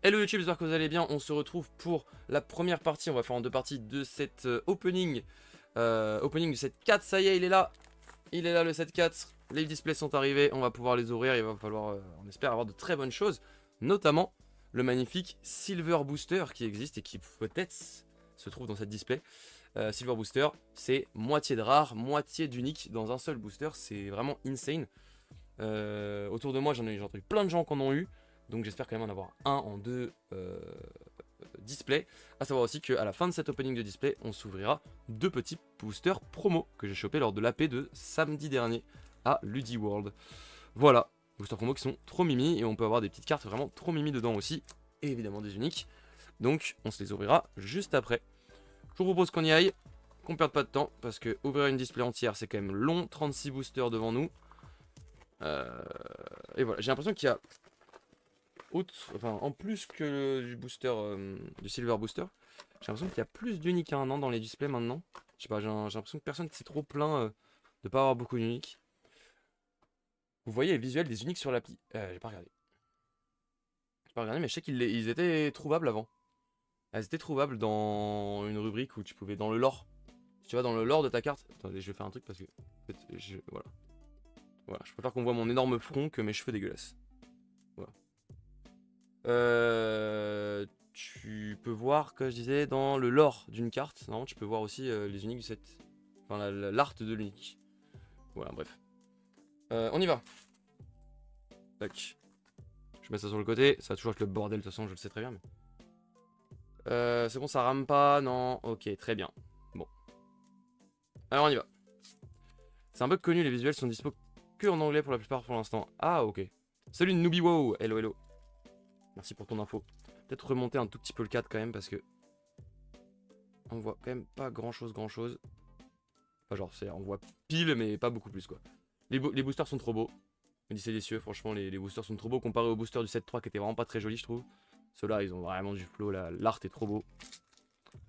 Hello YouTube, j'espère que vous allez bien. On se retrouve pour la première partie, on va faire en deux parties de cette opening du set 4. Ça y est, il est là le set 4. Les displays sont arrivés, on va pouvoir les ouvrir. Il va falloir, on espère avoir de très bonnes choses, notamment le magnifique Silver Booster qui existe et qui peut-être se trouve dans cette display. Silver Booster, c'est moitié de rare, moitié d'unique dans un seul booster. C'est vraiment insane. Autour de moi, j'en ai entendu plein de gens qui en ont eu. Donc j'espère quand même en avoir un en deux displays. A savoir aussi qu'à la fin de cet opening de display, on s'ouvrira deux petits boosters promo que j'ai chopé lors de l'AP de samedi dernier à Ludi World. Voilà, boosters promo qui sont trop mimi et on peut avoir des petites cartes vraiment trop mimi dedans aussi. Et évidemment des uniques. Donc on se les ouvrira juste après. Je vous propose qu'on y aille, qu'on perde pas de temps parce que ouvrir une display entière c'est quand même long. 36 boosters devant nous. Et voilà, j'ai l'impression qu'il y a en plus que du booster, du Silver Booster, j'ai l'impression qu'il y a plus d'uniques non, dans les displays maintenant. Je sais pas, j'ai l'impression que personne s'est trop plaint de pas avoir beaucoup d'uniques. Vous voyez les visuels des uniques sur l'appli. J'ai pas regardé. J'ai pas regardé, mais je sais qu'ils étaient trouvables avant. Elles étaient trouvables dans une rubrique où tu pouvais, dans le lore. Si tu vas dans le lore de ta carte. Attendez, je vais faire un truc parce que. En fait, voilà. Voilà, je préfère qu'on voit mon énorme front que mes cheveux dégueulasses. Voilà. Tu peux voir, comme je disais, dans le lore d'une carte, non, tu peux voir aussi les uniques du set. Enfin, l'art de l'unique. Voilà, bref. On y va. Tac. Je mets ça sur le côté. Ça va toujours être le bordel, de toute façon, je le sais très bien. Mais... c'est bon, ça rame pas, non. Ok, très bien. Bon. Alors, on y va. C'est un bug connu, les visuels sont dispo que en anglais pour la plupart pour l'instant. Ah, ok. Salut Newbie Wow. Hello, hello. Merci pour ton info. Peut-être remonter un tout petit peu le cadre quand même parce que on voit quand même pas grand chose. Enfin genre on voit pile mais pas beaucoup plus quoi. Les boosters sont trop beaux. Odyssée des cieux, franchement les boosters sont trop beaux comparé aux boosters du 7.3 qui étaient vraiment pas très jolis je trouve. Ceux-là ils ont vraiment du flow, l'art est trop beau.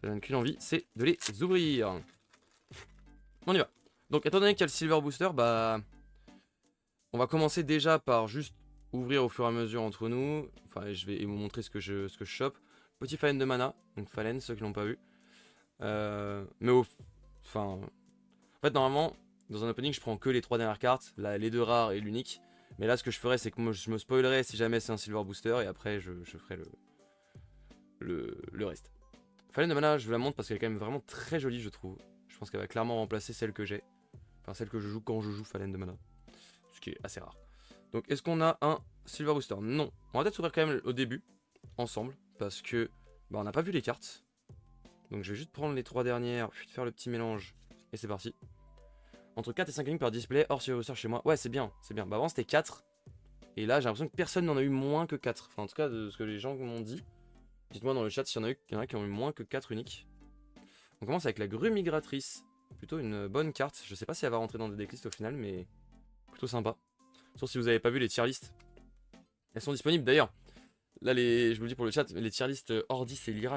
Ça donne qu'une envie, c'est de les ouvrir. On y va. Donc étant donné qu'il y a le Silver Booster, bah on va commencer déjà par juste ouvrir au fur et à mesure entre nous. Enfin, je vais vous montrer ce que je chope. Petit Fallen de mana, donc Fallen, ceux qui l'ont pas vu. En fait, normalement, dans un opening, je prends que les 3 dernières cartes, les 2 rares et l'unique. Mais là, ce que je ferais, c'est que moi, je me spoilerais si jamais c'est un Silver Booster, et après, je ferai le reste. Fallen de mana, je vous la montre parce qu'elle est quand même vraiment très jolie, je trouve. Je pense qu'elle va clairement remplacer celle que j'ai. Enfin, celle que je joue quand je joue Fallen de mana. Ce qui est assez rare. Donc, est-ce qu'on a un Silver Booster? Non. On va peut-être s'ouvrir quand même au début, ensemble, parce que bah, on n'a pas vu les cartes. Donc, je vais juste prendre les 3 dernières, puis faire le petit mélange, et c'est parti. Entre 4 et 5 lignes par display, hors Silver Booster chez moi. Ouais, c'est bien, c'est bien. Bah, avant, c'était 4. Et là, j'ai l'impression que personne n'en a eu moins que 4. Enfin, en tout cas, de ce que les gens m'ont dit. Dites-moi dans le chat s'il y en a qui ont eu moins que 4 uniques. On commence avec la grue migratrice. Plutôt une bonne carte. Je sais pas si elle va rentrer dans des decklists au final, mais plutôt sympa. Sauf si vous avez pas vu les tier lists. Elles sont disponibles d'ailleurs. Là, je vous le dis pour le chat, les tier lists Ordis et Lyra,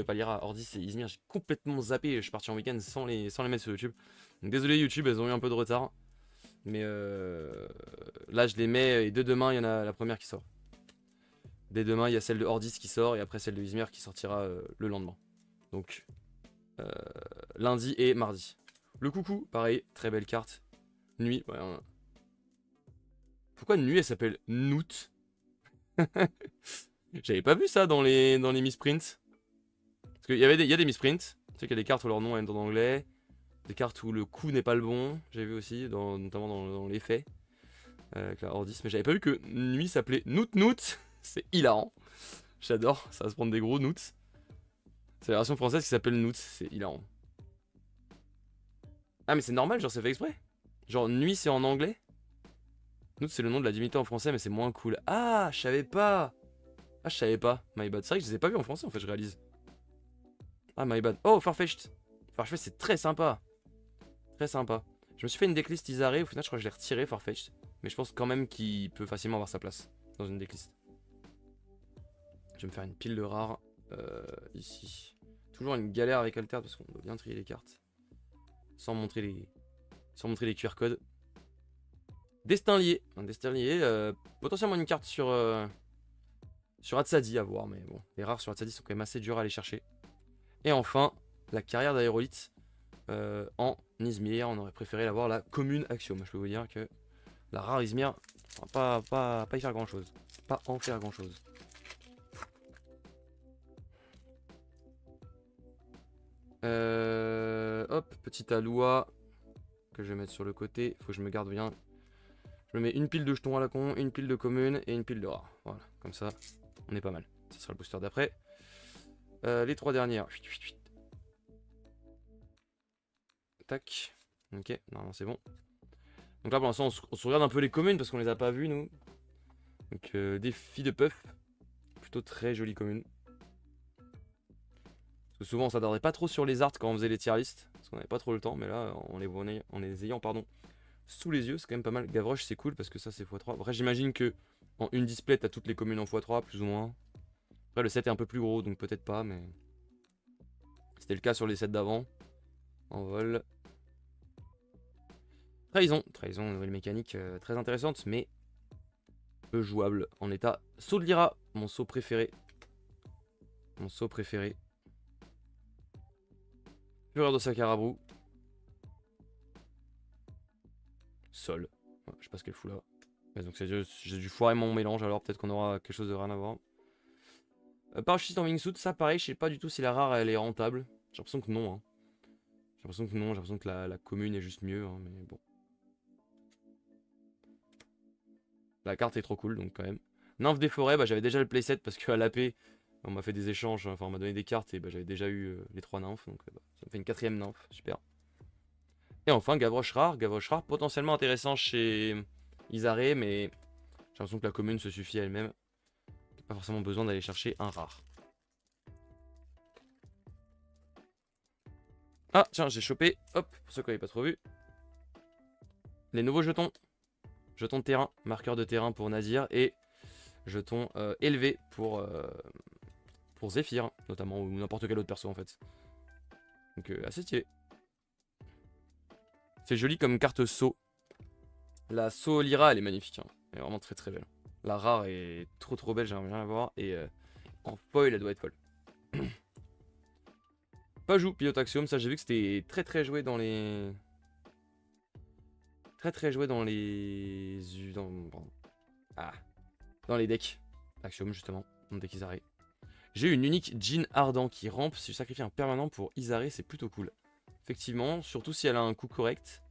pas Lyra, Ordis et Izmir, j'ai complètement zappé. Je suis parti en week-end sans les mettre sur YouTube. Donc désolé YouTube, elles ont eu un peu de retard. Mais là, je les mets et dès demain, il y en a la première qui sort. Dès demain, il y a celle de Ordis qui sort et après celle de Izmir qui sortira le lendemain. Donc, lundi et mardi. Le coucou, pareil, très belle carte. Nuit, ouais, Pourquoi nuit elle s'appelle Noot? J'avais pas vu ça dans les misprints. Parce qu'il y a des misprints. Tu sais qu'il y a des cartes où leur nom est en anglais. Des cartes où le coup n'est pas le bon. J'ai vu aussi, notamment dans les faits. Avec la Ordis. Mais j'avais pas vu que nuit s'appelait Noot Noot. C'est hilarant. J'adore, ça va se prendre des gros Noots. C'est la version française qui s'appelle Noots. C'est hilarant. Ah mais c'est normal, genre c'est fait exprès. Genre nuit c'est en anglais. Noots c'est le nom de la divinité en français mais c'est moins cool. Ah je savais pas. Ah je savais pas, my bad. C'est vrai que je les ai pas vus en français en fait, je réalise. Ah my bad. Oh Farfetch'd. Farfetch'd c'est très sympa. Très sympa. Je me suis fait une decklist Isaré, au final je crois que je l'ai retiré Farfetch'd. Mais je pense quand même qu'il peut facilement avoir sa place dans une decklist. Je vais me faire une pile de rares ici. Toujours une galère avec Alter parce qu'on doit bien trier les cartes. Sans montrer les QR codes. Destin lié. Un destin lié. Potentiellement une carte sur Sur Hatsadi à voir, mais bon, les rares sur Hatsadi sont quand même assez durs à aller chercher. Et enfin, la carrière d'Aérolite en Izmir. On aurait préféré l'avoir la commune Axiom. Je peux vous dire que la rare Izmir, on va pas y faire grand chose. Pas en faire grand chose. Hop, petite aloua que je vais mettre sur le côté. Faut que je me garde bien. Je me mets une pile de jetons à la con, une pile de commune et une pile de rares. Voilà, comme ça, on est pas mal. Ça sera le booster d'après. Les 3 dernières. Tac. Ok, normalement c'est bon. Donc là pour l'instant on se regarde un peu les communes parce qu'on les a pas vues nous. Donc des filles de puff. Plutôt très jolies communes. Parce que souvent on s'attardait pas trop sur les arts quand on faisait les tier list. Parce qu'on avait pas trop le temps. Mais là en les ayant pardon, sous les yeux c'est quand même pas mal. Gavroche c'est cool parce que ça c'est x3. Après j'imagine que en une display t'as toutes les communes en x3 plus ou moins. Après le set est un peu plus gros donc peut-être pas mais... C'était le cas sur les sets d'avant. En vol. Trahison, une nouvelle mécanique très intéressante, mais peu jouable en état. Saut de Lyra, mon saut préféré. Mon saut préféré. Fureur de Sakarabu. Sol. Ouais, je sais pas ce qu'elle fout là. Ouais, donc j'ai dû foirer mon mélange, alors peut-être qu'on aura quelque chose de rien à voir. Parachute en wingsuit, ça pareil, je sais pas du tout si la rare elle est rentable. J'ai l'impression que non. Hein. J'ai l'impression que la commune est juste mieux, hein, mais bon. La carte est trop cool, donc quand même. Nymphe des forêts, bah, j'avais déjà le playset parce qu'à l'AP, on m'a fait des échanges, enfin on m'a donné des cartes et bah, j'avais déjà eu les 3 nymphes, donc bah, ça me fait une 4ème nymphe, super. Et enfin, Gavroche rare, potentiellement intéressant chez Isaré, mais j'ai l'impression que la commune se suffit à elle-même. Pas forcément besoin d'aller chercher un rare. Ah, tiens, j'ai chopé, hop, pour ceux qui n'avaient pas trop vu, les nouveaux jetons. Jetons de terrain, marqueur de terrain pour Nazir et jetons élevé pour Zephyr, notamment, ou n'importe quel autre perso en fait. Donc assez stylé. C'est joli comme carte saut. La saut Lyra, elle est magnifique. Hein. Elle est vraiment très très belle. La rare est trop belle, j'aimerais bien la voir. Et en foil, elle doit être folle. Pas joue, pilote Axiom, ça j'ai vu que c'était très joué dans les... Très joué dans les... Dans les decks. Axiom justement, dans le deck Isaré. J'ai une unique Jean Ardent qui rampe. Si je sacrifie un permanent pour Isaré, c'est plutôt cool. Effectivement, surtout si elle a un coup correct.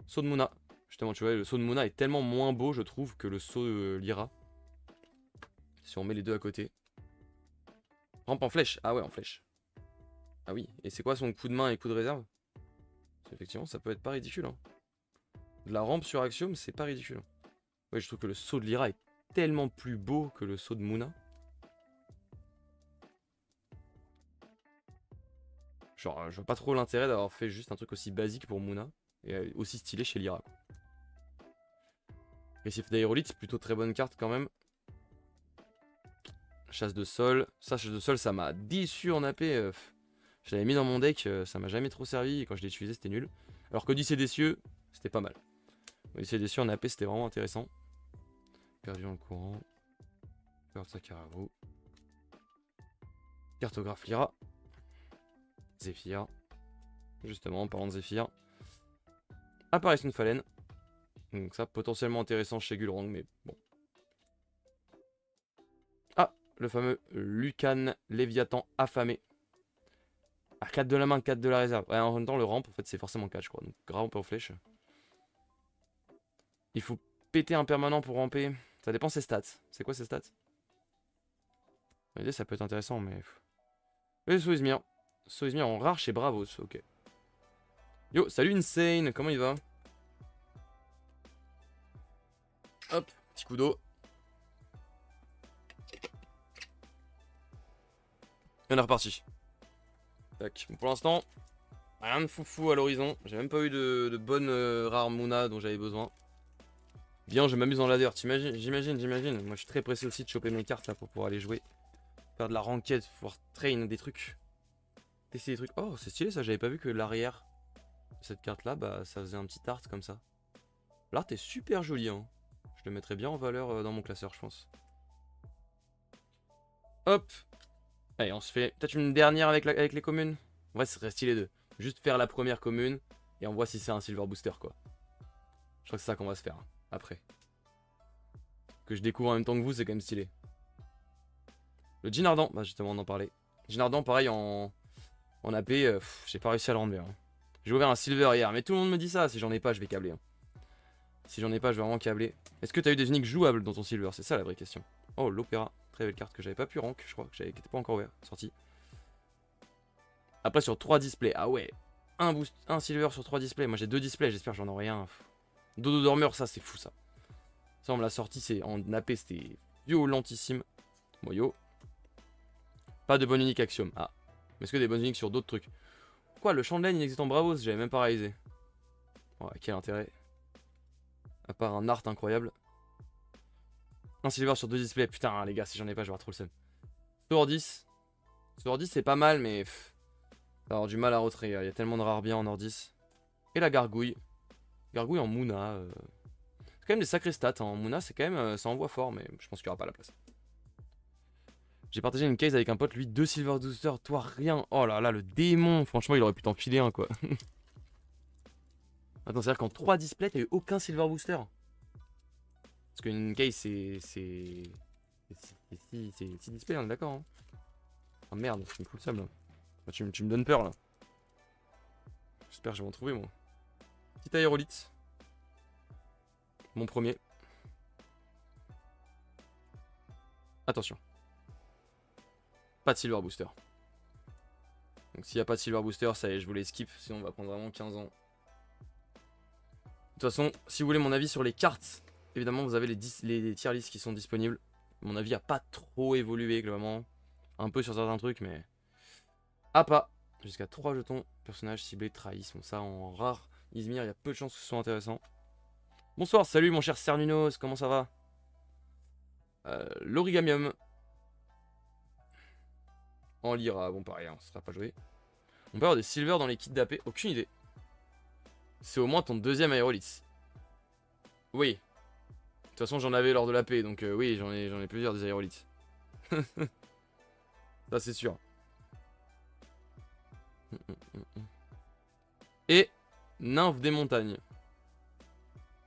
Saut de Muna. Justement, tu vois, le saut de Muna est tellement moins beau, je trouve, que le saut de Lyra. Si on met les deux à côté. Rampe en flèche. Ah ouais, en flèche. Ah oui. Et c'est quoi son coup de main et coup de réserve? Effectivement, ça peut être pas ridicule. Hein. De la rampe sur Axiom, c'est pas ridicule. Hein. Ouais, je trouve que le saut de Lyra est tellement plus beau que le saut de Muna. Genre, je vois pas trop l'intérêt d'avoir fait juste un truc aussi basique pour Muna. Et aussi stylé chez Lyra. Récif d'Aérolite, plutôt très bonne carte quand même. Chasse de sol. Ça, chasse de sol, ça m'a déçu en AP. Je l'avais mis dans mon deck, ça m'a jamais trop servi. Et quand je l'ai utilisé, c'était nul. Alors qu'Odyssée des cieux, c'était pas mal. Odyssée des cieux en AP, c'était vraiment intéressant. Perdu dans le courant. Peur de Sakarabu. Cartographe Lyra. Zephyr. Justement, en parlant de Zephyr. Apparition de Fallen. Donc ça, potentiellement intéressant chez Gulrang, mais bon. Ah, le fameux Lucan Léviathan affamé. Ah, 4 de la main, 4 de la réserve. Ouais, en même temps, le ramp, en fait, c'est forcément 4, je crois. Donc, ramp en flèche. Il faut péter un permanent pour ramper. Ça dépend ses stats. C'est quoi ses stats? L'idée, ça peut être intéressant, mais... Le Soizmir. Soizmir en rare chez Bravos, ok. Yo, salut Insane, comment il va? Hop, petit coup d'eau. Et on est reparti. Tac. Bon, pour l'instant, rien de foufou à l'horizon. J'ai même pas eu de bonne rare Muna dont j'avais besoin. Bien, je m'amuse dans ladder. J'imagine. Moi, je suis très pressé aussi de choper mes cartes là pour pouvoir aller jouer. Faire de la ranked, pouvoir train des trucs. Tester des trucs. Oh, c'est stylé ça. J'avais pas vu que l'arrière de cette carte là, bah, ça faisait un petit art comme ça. L'art est super joli. Hein. Je le mettrais bien en valeur dans mon classeur, je pense. Hop. Allez, on se fait peut-être une dernière avec les communes. En vrai, ce serait stylé de juste faire la première commune et on voit si c'est un silver booster quoi. Je crois que c'est ça qu'on va se faire après. Que je découvre en même temps que vous, c'est quand même stylé. Le Djinn Ardent, bah justement on en parlait. Djinn Ardent, pareil en AP, j'ai pas réussi à le rendre bien. J'ai ouvert un silver hier, mais tout le monde me dit ça. Si j'en ai pas, je vais câbler. Hein. Si j'en ai pas, je vais vraiment câbler. Est-ce que t'as eu des uniques jouables dans ton silver? C'est ça la vraie question. Oh, l'opéra. Très belle carte que j'avais pas pu rank, je crois, qui était pas encore ouvert, sorti. Après sur 3 displays, ah ouais. Un silver sur 3 displays. Moi j'ai 2 displays, j'espère que j'en aurai un. Dodo dormeur, ça c'est fou ça. Ça on me l'a sorti, c'est en AP, c'était violentissime. Moyo. Pas de bonne unique axiome. Ah. Mais est-ce que des bonnes uniques sur d'autres trucs? Quoi, le champ de laine il existe en Bravos? J'avais même pas réalisé. Ouais, quel intérêt. À part un art incroyable. Un silver sur 2 displays. Putain, les gars, si j'en ai pas, je vais avoir trop le seum. Tour 10. Tour 10, c'est pas mal, mais. Ça va avoir du mal à retrait. Il y a tellement de rares biens en Ordis. Et la gargouille. Gargouille en Mouna. C'est quand même des sacrés stats. Hein. En Mouna, c'est quand même. Ça envoie fort, mais je pense qu'il n'y aura pas la place. J'ai partagé une case avec un pote, lui, 2 silver boosters, toi rien. Oh là là, le démon. Franchement, il aurait pu t'en filer un, quoi. Attends, c'est-à-dire qu'en 3 displays, t'as eu aucun silver booster? Parce qu'une case, c'est 6 displays, on est d'accord. Hein. Ah merde, tu me fous le seum là. Tu me donnes peur là. J'espère que je vais en trouver moi. Petit aérolite. Mon premier. Attention. Pas de silver booster. Donc s'il n'y a pas de silver booster, ça y est, je vous les skip. Sinon on va prendre vraiment 15 ans. De toute façon, si vous voulez mon avis sur les cartes, évidemment vous avez les tier lists qui sont disponibles. Mon avis n'a pas trop évolué globalement. Un peu sur certains trucs, mais... Ah pas. Jusqu'à 3 jetons. Personnage ciblé, trahis. Bon ça en rare. Izmir, il y a peu de chances que ce soit intéressant. Bonsoir, salut mon cher Cernunos, comment ça va? L'origamium. En Lyra, bon pareil, on ne sera pas joué. On peut avoir des silver dans les kits d'AP, aucune idée. C'est au moins ton deuxième aérolith. Oui. De toute façon j'en avais lors de l'AP, donc oui, j'en ai plusieurs des aéroliths. Ça c'est sûr. Et nymphe des montagnes.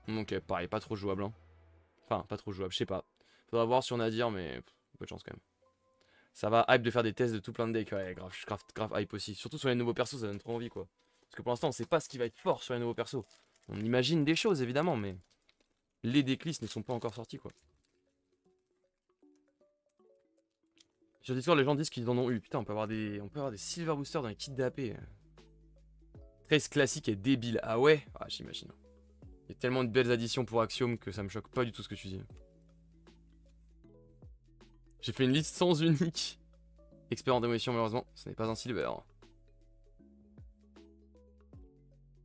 Ok, pareil, pas trop jouable. Hein. Enfin, pas trop jouable, je sais pas. Faudra voir si on a à dire, mais peu de chance quand même. Ça va hype de faire des tests de tout plein de decks. Ouais, grave hype aussi. Surtout sur les nouveaux persos, ça donne trop envie quoi. Parce que pour l'instant, on sait pas ce qui va être fort sur les nouveaux persos. On imagine des choses évidemment, mais les decklists ne sont pas encore sortis quoi. Sur Discord, les gens disent qu'ils en ont eu. Putain, on peut avoir des silver boosters dans les kits d'AP. Trace classique et débile. Ah ouais? Ah, j'imagine. Il y a tellement de belles additions pour Axiom que ça me choque pas du tout ce que tu dis. J'ai fait une liste sans unique. Expert en démolition, malheureusement, ce n'est pas un silver.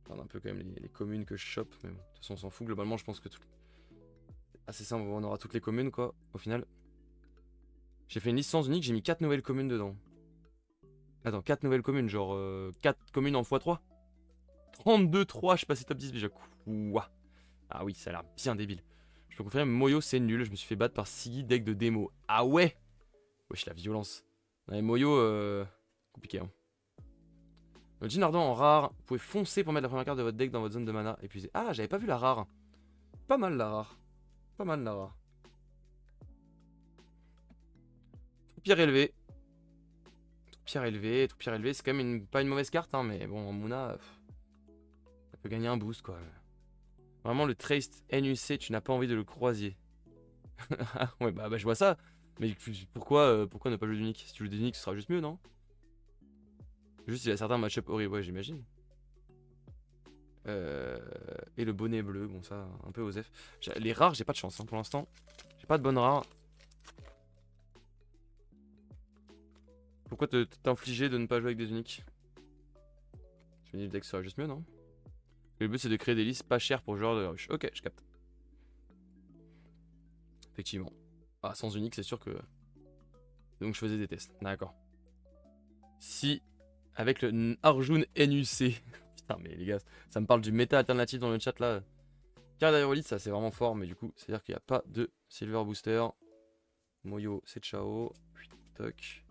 Je regarde un peu quand même les communes que je chope, mais bon, de toute façon, on s'en fout. Globalement, je pense que tout... assez simple, on aura toutes les communes, quoi, au final. J'ai fait une liste sans unique, j'ai mis 4 nouvelles communes dedans. Attends, 4 nouvelles communes, genre 4 communes en x3 32-3, je suis passé top 10 déjà. Ouah. Ah oui, ça a l'air bien débile. Je peux confirmer, Moyo c'est nul, je me suis fait battre par Siggy deck de démo. Ah ouais? Wesh, la violence. Non, mais Moyo, compliqué. Hein. Le Djinn Ardent en rare, vous pouvez foncer pour mettre la première carte de votre deck dans votre zone de mana épuisée. Ah, j'avais pas vu la rare. Pas mal la rare. Pas mal la rare. Pierre élevé. Pierre élevé, c'est quand même pas une mauvaise carte, hein, mais bon, en Mouna, ça peut gagner un boost, quoi. Vraiment, le Traced NUC, tu n'as pas envie de le croiser. Ouais, bah, je vois ça. Mais pourquoi ne pas jouer d'unique? Si tu joues d'unique, ce sera juste mieux, non? Juste, il y a certains match-up horribles, ouais, j'imagine. Et le bonnet bleu, bon, ça, un peu osef. Les rares, j'ai pas de chance, hein, pour l'instant. J'ai pas de bonnes rares. Pourquoi t'infliger de ne pas jouer avec des uniques? Je me dis, le deck sera juste mieux, non? Le but, c'est de créer des listes pas chères pour joueurs de rush. Ok, je capte. Effectivement. Ah, sans unique, c'est sûr que... Donc, je faisais des tests. D'accord. Si, avec le Arjun NUC... Putain, mais les gars, ça me parle du méta alternatif dans le chat, là. Carte d'aérolite, ça, c'est vraiment fort, mais du coup, c'est-à-dire qu'il n'y a pas de Silver Booster. Moyo, c'est ciao. Toc.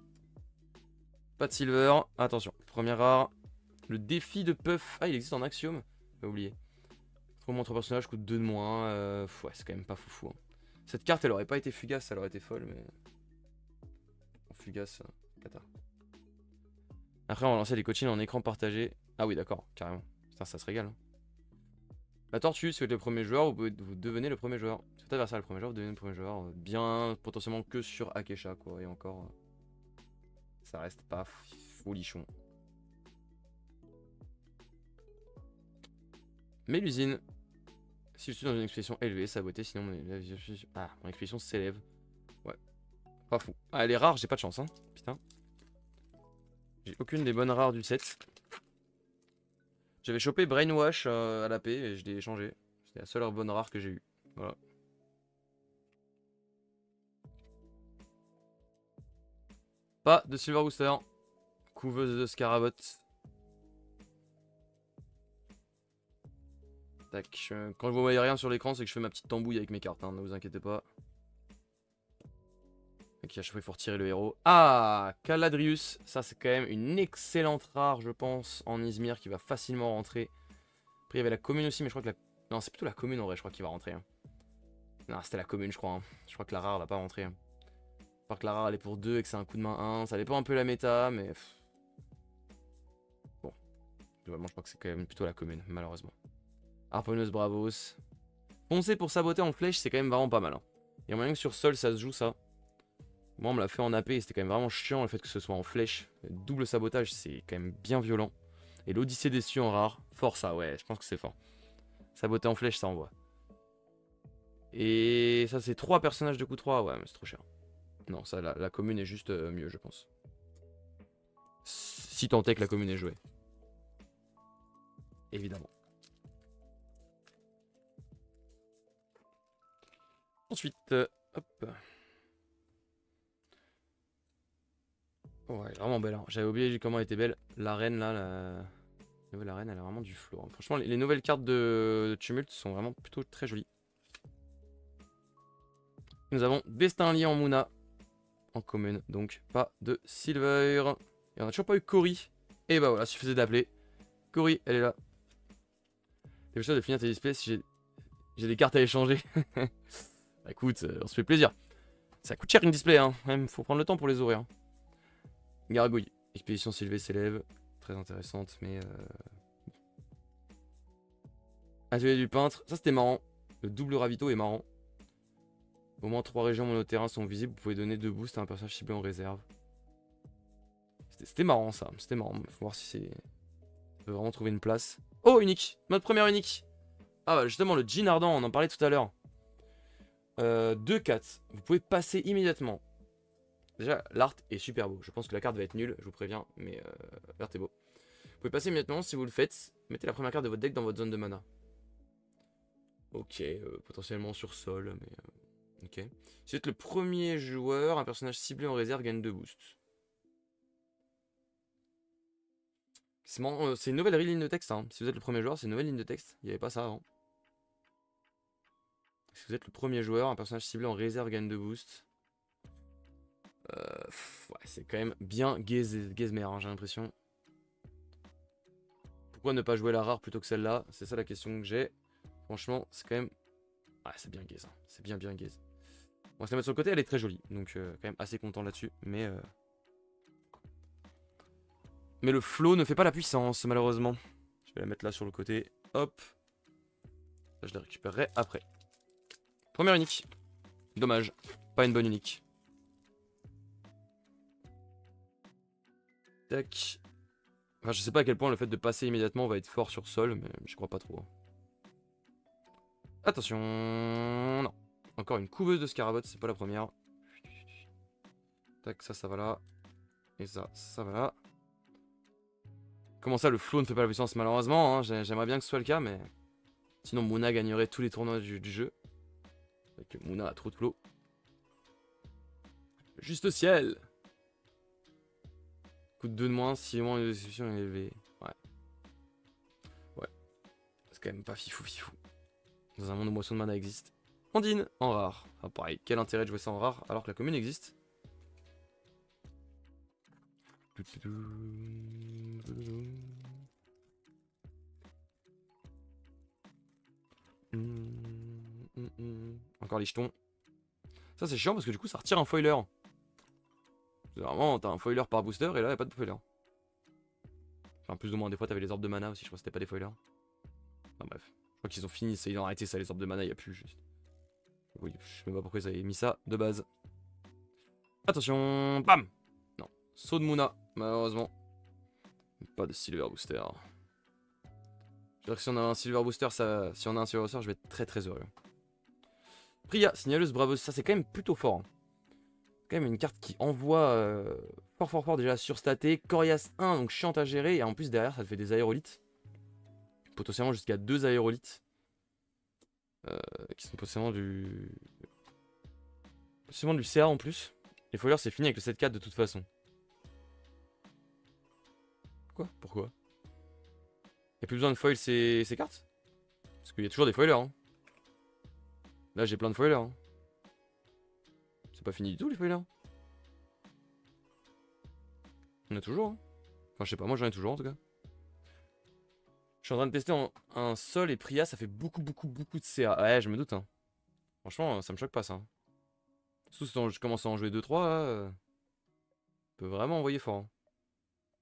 Pas de silver. Attention, première rare. Le défi de Puff. Ah, il existe en Axiom. J'ai oublié. Trop moins 3 personnages coûte 2 de moins. Ouais, c'est quand même pas foufou. Hein. Cette carte, elle aurait pas été fugace, elle aurait été folle, mais. Fugace, cata. Après, on va lancer les coachings en écran partagé. Ah oui, d'accord, carrément. Putain, ça se régale. Hein. La tortue, si vous êtes le premier joueur, vous devenez le premier joueur. Si votre adversaire est le premier joueur, vous devenez le premier joueur. Bien, potentiellement que sur Akesha, quoi. Et encore, ça reste pas folichon. Mais l'usine, si je suis dans une expédition élevée, saboter, sinon mon expédition s'élève. Ouais, pas fou. Ah, elle est rare, j'ai pas de chance, hein. Putain. J'ai aucune des bonnes rares du set. J'avais chopé Brainwash à la paix et je l'ai échangé. C'était la seule bonne rare que j'ai eue. Voilà. Pas de Silver Rooster. Couveuse de Scarabot. Tac. Quand vous voyez rien sur l'écran, c'est que je fais ma petite tambouille avec mes cartes. Hein, ne vous inquiétez pas. Ok, à chaque fois il faut retirer le héros. Ah, Caladrius. Ça, c'est quand même une excellente rare, je pense, en Izmir qui va facilement rentrer. Après, il y avait la commune aussi, mais je crois que la. Non, c'est plutôt la commune en vrai, je crois qu'il va rentrer. Hein. Non, c'était la commune, je crois. Hein. Je crois que la rare va pas rentrer. Hein. À part que la rare elle est pour 2 et que c'est un coup de main 1. Ça dépend un peu la méta, mais. Bon. Globalement, je crois que c'est quand même plutôt la commune, malheureusement. Harponneuse Bravos. Foncer pour saboter en flèche, c'est quand même vraiment pas mal. Hein. Il y a moyen que sur sol, ça se joue ça. Moi, on me l'a fait en AP et c'était quand même vraiment chiant le fait que ce soit en flèche. Double sabotage, c'est quand même bien violent. Et l'Odyssée des cieux en rare. Fort ça, ouais, je pense que c'est fort. Saboter en flèche, ça envoie. Et ça, c'est 3 personnages de coup 3. Ouais, mais c'est trop cher. Non, ça, la commune est juste mieux, je pense. Si tant est que la commune est jouée. Évidemment. Ensuite, hop. Ouais, vraiment belle. Hein. J'avais oublié comment elle était belle. L'arène, là, la nouvelle arène, elle a vraiment du flow. Hein. Franchement, les nouvelles cartes de Tumult sont vraiment plutôt très jolies. Nous avons Destin lié en Muna. En commune, donc pas de silver. Et on a toujours pas eu Cory. Et bah voilà, suffisait d'appeler. Cory, elle est là. T'es sûr de finir tes displays si j'ai des cartes à échanger. Bah, écoute, on se fait plaisir. Ça coûte cher une display, hein. Même, faut prendre le temps pour les ouvrir. Hein. Gargouille. Expédition Sylvée s'élève. Très intéressante, mais. Atelier du peintre. Ça, c'était marrant. Le double ravito est marrant. Au moins 3 régions monoterrain sont visibles. Vous pouvez donner 2 boosts à un personnage ciblé en réserve. C'était marrant, ça. C'était marrant. Faut voir si c'est. On peut vraiment trouver une place. Oh, unique. Mode première unique. Ah, bah justement, le Jean Ardent, on en parlait tout à l'heure. 2-4. Vous pouvez passer immédiatement. Déjà, l'art est super beau. Je pense que la carte va être nulle, je vous préviens, mais l'art est beau. Vous pouvez passer immédiatement si vous le faites. Mettez la première carte de votre deck dans votre zone de mana. Ok, potentiellement sur sol, mais. Ok. Si vous êtes le premier joueur, un personnage ciblé en réserve gagne 2 boosts. C'est une nouvelle ligne de texte. Hein. Si vous êtes le premier joueur, c'est une nouvelle ligne de texte. Il n'y avait pas ça avant. Si vous êtes le premier joueur, un personnage ciblé en réserve gagne 2 boosts. Ouais, c'est quand même bien gazmer, hein, j'ai l'impression. Pourquoi ne pas jouer la rare plutôt que celle-là? C'est ça la question que j'ai. Franchement, c'est quand même. Ah, c'est bien gaze. Hein. C'est bien gaze. On va se la mettre sur le côté, elle est très jolie. Donc, quand même assez content là-dessus. Mais le flow ne fait pas la puissance, malheureusement. Je vais la mettre là sur le côté. Hop. Là, je la récupérerai après. Première unique. Dommage. Pas une bonne unique. Tac. Enfin, je sais pas à quel point le fait de passer immédiatement va être fort sur sol, mais je crois pas trop. Attention. Non. Encore une couveuse de Scarabot, c'est pas la première. Tac, ça va là. Et ça va là. Comment ça, le flow ne fait pas la puissance? Malheureusement, hein, j'aimerais bien que ce soit le cas, mais. Sinon, Muna gagnerait tous les tournois du jeu. Avec Muna a trop de flow. Juste ciel. Coûte 2 de moins, si au moins une exécution est élevée. Ouais. Ouais. C'est quand même pas fifou. Dans un monde où moisson de mana existe. Ondine, en rare. Ah, pareil, quel intérêt de jouer ça en rare alors que la commune existe? Encore les jetons. Ça c'est chiant parce que du coup ça retire un foiler. Vraiment t'as un foiler par booster et là y'a pas de foiler. Enfin plus ou moins des fois t'avais les orbes de mana aussi, je crois que c'était pas des foilers. Enfin bref. Je crois qu'ils ont fini, ils ont arrêté ça, les orbes de mana, y'a plus juste. Oui, je sais même pas pourquoi ils avaient mis ça de base. Attention, bam. Non, saut de Muna, malheureusement. Pas de Silver Booster. Je veux dire que si on a un Silver Booster, si on a un Silver Booster, je vais être très très heureux. Priya, signaleuse Bravos, ça c'est quand même plutôt fort. Hein. Quand même une carte qui envoie fort déjà surstaté. Corias 1, donc chiante à gérer. Et en plus derrière ça te fait des aérolithes. Potentiellement jusqu'à 2 aérolithes. Qui sont potentiellement du... Potentiellement du CA en plus. Les foilers c'est fini avec le 7-4 de toute façon. Quoi? Pourquoi? Y'a plus besoin de foil ces cartes? Parce qu'il y a toujours des foilers. Hein. Là j'ai plein de foilers. Hein. C'est pas fini du tout les foilers. On a toujours. Hein. Enfin je sais pas, moi j'en ai toujours en tout cas. Je suis en train de tester un sol et Priya, ça fait beaucoup de CA. Ouais, je me doute. Hein. Franchement, ça me choque pas ça. Surtout si je commence à en jouer 2-3, là, peut vraiment envoyer fort. Hein.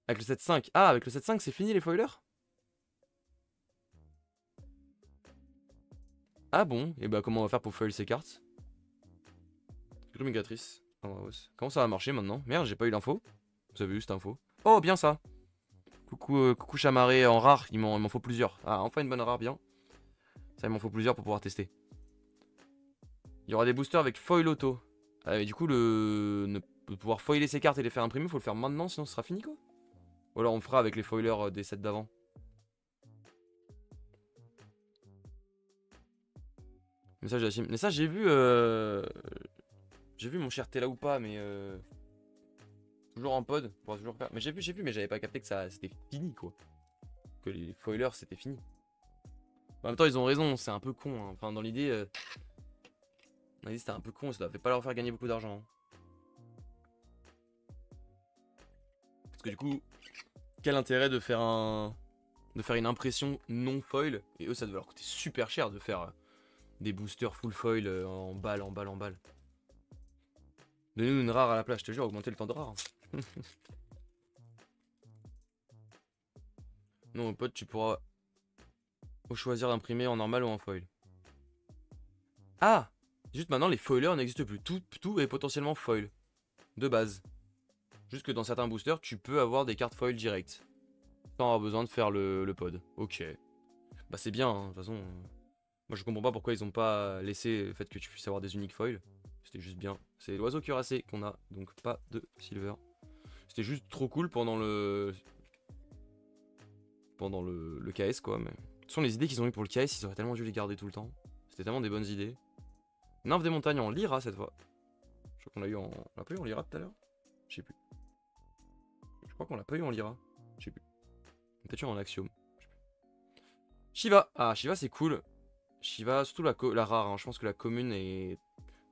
Avec le 7-5. Ah, avec le 7-5, c'est fini les foilers? Ah bon? Et bah, comment on va faire pour foil ces cartes? Grumigatrice. Comment ça va marcher maintenant? Merde, j'ai pas eu l'info. Vous avez eu cette info. Oh, bien ça! Coucou chamarré en rare, il m'en faut plusieurs. Ah, enfin une bonne rare, bien. Ça, il m'en faut plusieurs pour pouvoir tester. Il y aura des boosters avec foil auto. Ah, mais du coup, de pouvoir foiler ces cartes et les faire imprimer, faut le faire maintenant, sinon ce sera fini quoi. Ou alors on le fera avec les foilers des sets d'avant. Message de la team. Mais ça, j'ai vu. J'ai vu mon cher Tela ou pas, mais. Toujours en pod. Pour toujours faire. Mais j'ai vu, mais j'avais pas capté que ça c'était fini quoi. Que les foilers c'était fini. En même temps, ils ont raison, c'est un peu con. Hein. Enfin, dans l'idée. C'était un peu con, ça devait pas leur faire gagner beaucoup d'argent. Hein. Parce que du coup, quel intérêt de faire une impression non foil. Et eux, ça devait leur coûter super cher de faire des boosters full foil en balle. Donnez-nous une rare à la place, je te jure, augmenter le temps de rare. Non, mon pote, tu pourras choisir d'imprimer en normal ou en foil. Ah! Juste maintenant, les foilers n'existent plus. Tout est potentiellement foil. De base. Juste que dans certains boosters, tu peux avoir des cartes foil directes. Sans avoir besoin de faire le pod. Ok. Bah c'est bien, hein, de toute façon. Moi je comprends pas pourquoi ils ont pas laissé le fait que tu puisses avoir des uniques foils. C'était juste bien. C'est l'oiseau cuirassé qu'on a, donc pas de silver. C'était juste trop cool pendant le KS quoi. Mais ce sont les idées qu'ils ont eu pour le KS, ils auraient tellement dû les garder tout le temps. C'était tellement des bonnes idées. Nymphe des montagnes en Lyra cette fois. Je crois qu'on l'a eu en... On l'a pas eu en Lyra tout à l'heure? Je sais plus. Je crois qu'on l'a pas eu en Lyra. Je sais plus. Peut-être en Axiom. Shiva. Ah, Shiva c'est cool. Shiva, surtout la rare. Hein. Je pense que la commune est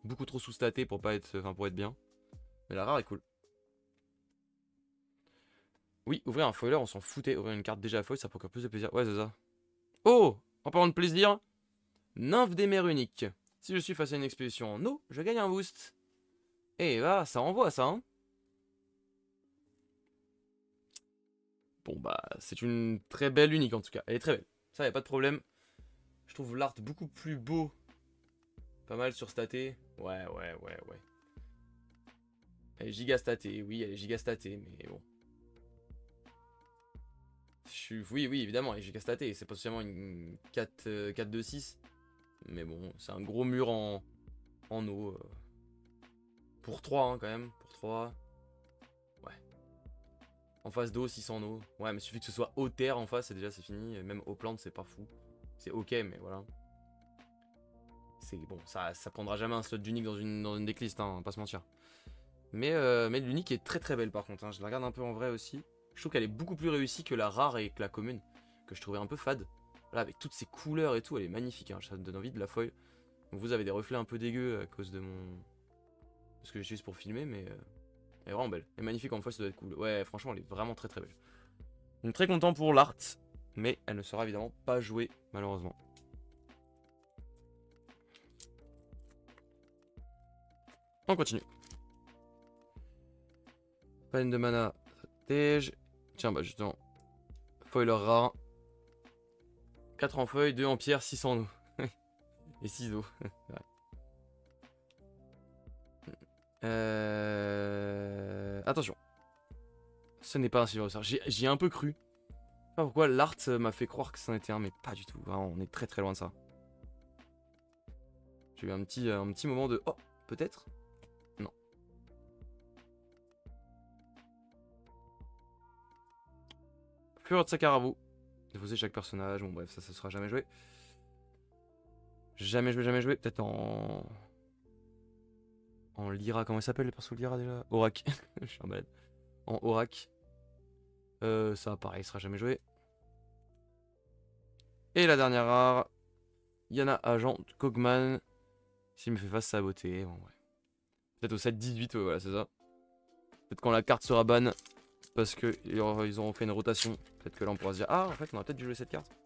beaucoup trop sous-statée pour pas être... Enfin, pour être bien. Mais la rare est cool. Oui, ouvrir un foiler, on s'en foutait. Ouvrir une carte déjà foil, ça procure plus de plaisir. Ouais, c'est ça. Oh! En parlant de plaisir, nymphe des mers uniques. Si je suis face à une expédition en eau, je gagne un boost. Et bah, ça envoie ça, hein. Bon, bah, c'est une très belle unique en tout cas. Elle est très belle. Ça, y a pas de problème. Je trouve l'art beaucoup plus beau. Pas mal surstaté. Ouais. Elle est gigastatée, oui, elle est gigastatée, mais bon. Oui, évidemment, elle est gigastatée. C'est potentiellement une 4-2-6. Mais bon, c'est un gros mur en eau. Pour 3, hein, quand même. Pour 3. Ouais. En face d'eau, 600 en eau. Ouais, mais il suffit que ce soit eau terre en face, et déjà c'est fini. Même eau plante, c'est pas fou. C'est ok, mais voilà. C'est bon, ça prendra jamais un slot d'unique dans une decklist, hein, pas se mentir. Mais l'unique est très belle par contre. Hein. Je la regarde un peu en vrai aussi. Je trouve qu'elle est beaucoup plus réussie que la rare et que la commune, que je trouvais un peu fade. Là, avec toutes ces couleurs et tout, elle est magnifique. Hein. Ça me donne envie de la foil. Donc vous avez des reflets un peu dégueux à cause de ce que j'utilise pour filmer, mais Elle est vraiment belle. Elle est magnifique en fois, ça doit être cool. Ouais, franchement, elle est vraiment très très belle. Donc très content pour l'art, mais elle ne sera évidemment pas jouée, malheureusement. On continue. Peine de mana, stratège. Tiens, bah justement. Foiler rare. 4 en feuille, 2 en pierre, 6 en eau. Et 6 eau. Attention. Ce n'est pas un Silver Rooster. J'y ai un peu cru. Je sais pas pourquoi l'art m'a fait croire que c'en était un, mais pas du tout. Vraiment, on est très très loin de ça. J'ai eu un petit moment de... Oh, peut-être. Non. Fureur de Sakarabu. Défausser chaque personnage. Bon bref, ça sera jamais joué. Jamais joué. Peut-être en... En Lyra. Comment il s'appelle le perso Lyra déjà? Aurak. Je suis un balade. En Aurak. Ça pareil, sera jamais joué. Et la dernière rare. Yana Agent Cogman. S'il me fait face, sa beauté. Bon, ouais. Peut-être au 7-18, ouais, voilà, c'est ça. Peut-être quand la carte sera ban. Parce que ils auront fait une rotation. Peut-être que là on pourra se dire, ah en fait on a peut-être dû jouer cette carte.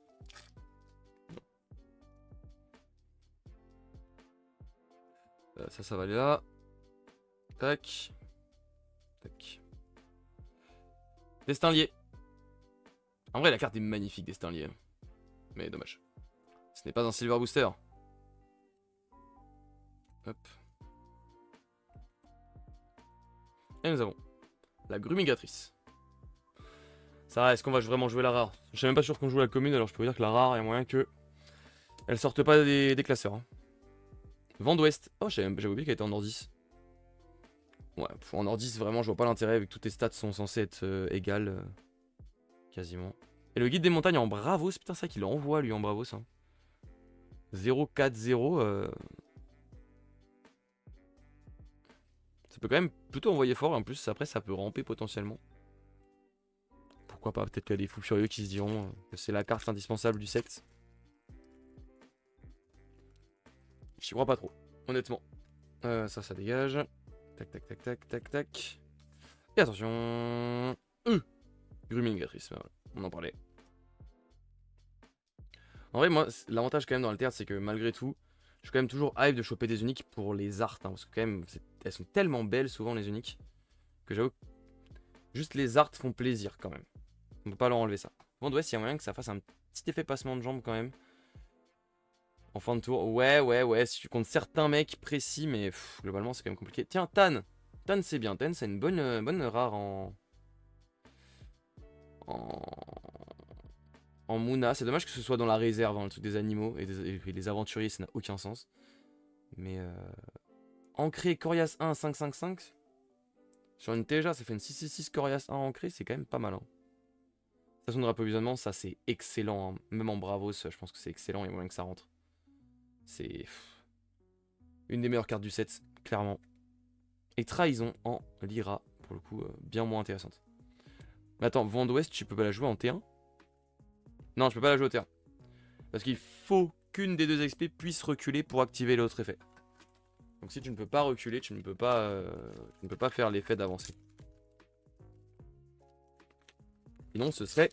Ça va aller là. Tac. Tac. Destin lié. En vrai la carte est magnifique, Destin lié. Mais dommage. Ce n'est pas un Silver Booster. Hop. Et nous avons la Grumigatrice. Ça, est-ce qu'on va vraiment jouer la rare? Je suis même pas sûr qu'on joue la commune, alors je peux vous dire que la rare, il y a moyen que elle sorte pas des classeurs. Hein. Vent d'Ouest. Oh, j'avais oublié qu'elle était en Nordis. Ouais, en Nordis, vraiment, je vois pas l'intérêt vu que toutes tes stats sont censées être égales. Quasiment. Et le guide des montagnes en Bravos, putain, c'est ça qu'il envoie lui en Bravos. Hein. 0-4-0. Ça peut quand même plutôt envoyer fort, et en plus, après, ça peut ramper potentiellement. Pourquoi pas, peut-être qu'il y a des fous furieux qui se diront que c'est la carte indispensable du set. J'y crois pas trop, honnêtement. Ça dégage. Tac, tac, tac, tac, tac, tac. Et attention. Grumigatrice, voilà, on en parlait. En vrai, moi, l'avantage quand même dans Altered, c'est que malgré tout, je suis quand même toujours hype de choper des uniques pour les arts. Hein, parce que quand même, elles sont tellement belles souvent, les uniques, que j'avoue que juste les arts font plaisir quand même. On peut pas leur enlever ça. Vent d'Ouest, il y a moyen que ça fasse un petit effet passement de jambes quand même. En fin de tour. Ouais. Si tu comptes certains mecs précis, mais globalement, c'est quand même compliqué. Tiens, Tan. Tan, c'est bien. Tan, c'est une bonne rare en Moona. C'est dommage que ce soit dans la réserve, hein, le truc des animaux et les aventuriers, ça n'a aucun sens. Mais ancré Corias 1 5-5-5 sur une TJ, ça fait une 6-6-6 Corias 1 ancré, c'est quand même pas mal. Hein. Station de rapprovisionnement, ça c'est excellent. Hein. Même en Bravos, je pense que c'est excellent, il y a moyen que ça rentre. C'est une des meilleures cartes du set, clairement. Et Trahison en Lyra, pour le coup, bien moins intéressante. Mais attends, Vent d'Ouest, tu peux pas la jouer en T1? Non, je peux pas la jouer au T1. Parce qu'il faut qu'une des deux XP puisse reculer pour activer l'autre effet. Donc si tu ne peux pas reculer, tu ne peux pas faire l'effet d'avancer. Sinon, ce serait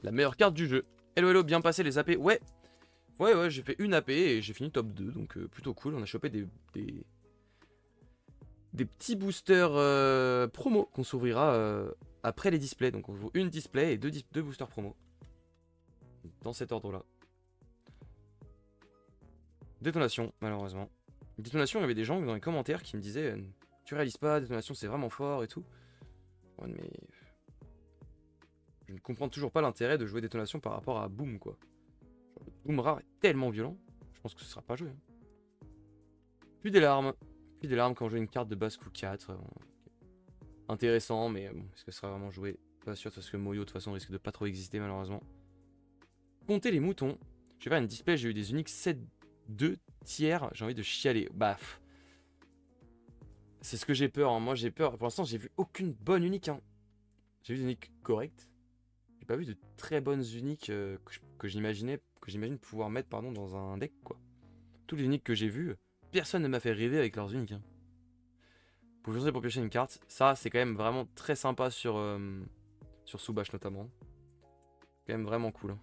la meilleure carte du jeu. Hello, bien passé les AP. Ouais, j'ai fait une AP et j'ai fini top 2, donc plutôt cool. On a chopé des petits boosters promo qu'on s'ouvrira après les displays. Donc on vaut une display et deux boosters promo. Dans cet ordre-là. Détonation, malheureusement. Détonation, il y avait des gens dans les commentaires qui me disaient tu réalises pas, détonation c'est vraiment fort et tout. Ouais, mais je ne comprends toujours pas l'intérêt de jouer détonation par rapport à Boom, quoi. Le Boom rare est tellement violent, je pense que ce sera pas joué. Hein. Puis des larmes quand on joue une carte de base coup 4. Intéressant, mais bon, est-ce que ce sera vraiment joué? Pas sûr, parce que Moyo de toute façon risque de pas trop exister malheureusement. Comptez les moutons. Je vais faire une display, j'ai eu des uniques 7-2 tiers, j'ai envie de chialer. Baf. C'est ce que j'ai peur, hein. Moi j'ai peur. Pour l'instant, j'ai vu aucune bonne unique. Hein. J'ai vu des uniques correctes. J'ai pas vu de très bonnes uniques que j'imagine pouvoir mettre dans un deck, quoi. Tous les uniques que j'ai vus, personne ne m'a fait rêver avec leurs uniques. Hein. Pour changer pour piocher une carte. Ça, c'est quand même vraiment très sympa sur Soubash notamment. Quand même vraiment cool.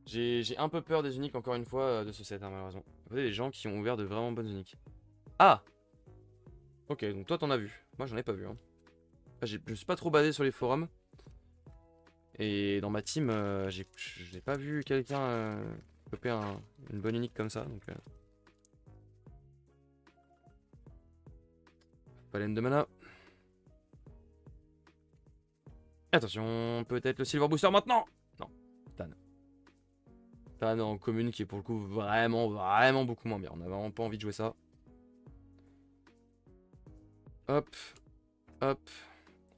J'ai un peu peur des uniques encore une fois de ce set, hein, malheureusement. Vous avez des gens qui ont ouvert de vraiment bonnes uniques. Ah! Ok, donc toi t'en as vu. Moi j'en ai pas vu. Hein. Je me suis pas trop basé sur les forums. Et dans ma team, je n'ai pas vu quelqu'un choper une bonne unique comme ça. Donc, Palen de mana. Attention, peut-être le Silver Booster maintenant. Non, Tan. Tan en commune qui est pour le coup vraiment beaucoup moins bien. On a vraiment pas envie de jouer ça. Hop, hop.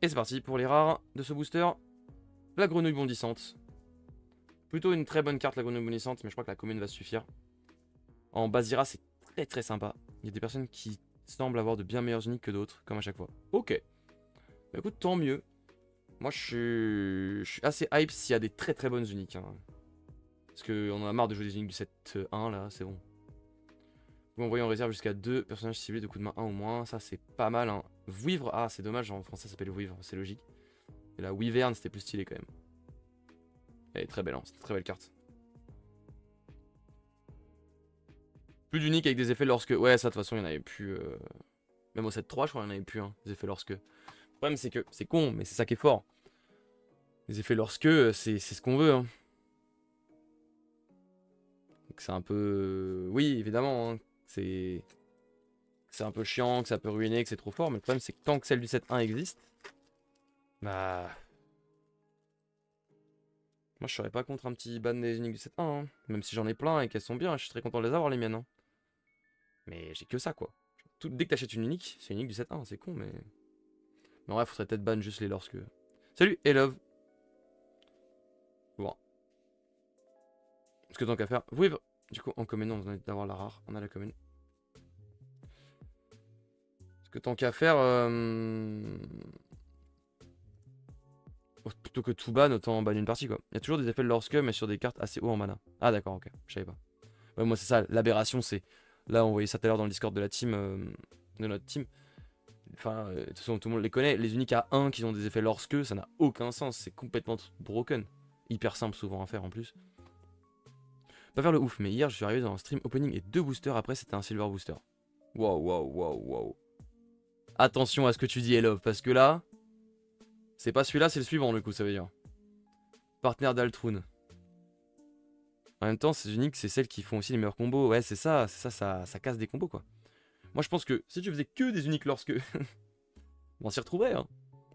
Et c'est parti pour les rares de ce booster. La grenouille bondissante. Plutôt une très bonne carte la grenouille bondissante, mais je crois que la commune va suffire. En Basira, c'est très sympa. Il y a des personnes qui semblent avoir de bien meilleures uniques que d'autres, comme à chaque fois. Ok. Bah écoute, tant mieux. Moi, je suis assez hype s'il y a des très bonnes uniques. Hein. Parce qu'on en a marre de jouer des uniques du set 1, là, c'est bon. Vous envoyez en réserve jusqu'à 2 personnages ciblés de coup de main 1 ou moins. Ça, c'est pas mal. Hein. Vouivre, ah, c'est dommage, en français ça s'appelle Vouivre, c'est logique. Et la Wyvern, c'était plus stylé quand même. Elle est très belle, hein. C'est une très belle carte. Plus d'uniques avec des effets lorsque... Ouais, ça, de toute façon, il n'y en avait plus... Même au set 3, je crois qu'il n'y en avait plus, hein, des effets lorsque... Le problème, c'est que c'est con, mais c'est ça qui est fort. Les effets lorsque, c'est ce qu'on veut. Hein. C'est un peu... Oui, évidemment, hein. C'est un peu chiant, que ça peut ruiner, que c'est trop fort. Mais le problème, c'est que tant que celle du set 1 existe... Bah... Moi, je serais pas contre un petit ban des uniques du set 1. Hein. Même si j'en ai plein et qu'elles sont bien, je suis très content de les avoir, les miennes. Hein. Mais j'ai que ça, quoi. Dès que t'achètes une unique, c'est une unique du set 1. C'est con, mais... Mais en vrai, faudrait peut-être ban juste les lorsque... Salut, Elove. Bon. Parce que tant qu'à faire... Oui, du coup, en commune, on vient d'avoir la rare. On a la commune. Parce que tant qu'à faire... Plutôt que tout ban, autant ban une partie, quoi. Il y a toujours des effets de lorsque, mais sur des cartes assez haut en mana. Ah d'accord, ok. Je savais pas. Ouais, moi, c'est ça. L'aberration, c'est... Là, on voyait ça tout à l'heure dans le Discord de la team... de notre team. Enfin, de toute façon, tout le monde les connaît. Les uniques à 1 qui ont des effets lorsque, ça n'a aucun sens. C'est complètement broken. Hyper simple souvent à faire en plus. Pas faire le ouf, mais hier je suis arrivé dans un stream opening et 2 boosters après c'était un silver booster. Wow. Attention à ce que tu dis, Elove, parce que là, c'est pas celui-là, c'est le suivant du coup, ça veut dire. Partenaire d'Altroun. En même temps, ces uniques, c'est celles qui font aussi les meilleurs combos. Ouais, c'est ça, ça casse des combos quoi. Moi je pense que si tu faisais que des uniques lorsque. On s'y retrouverait, hein.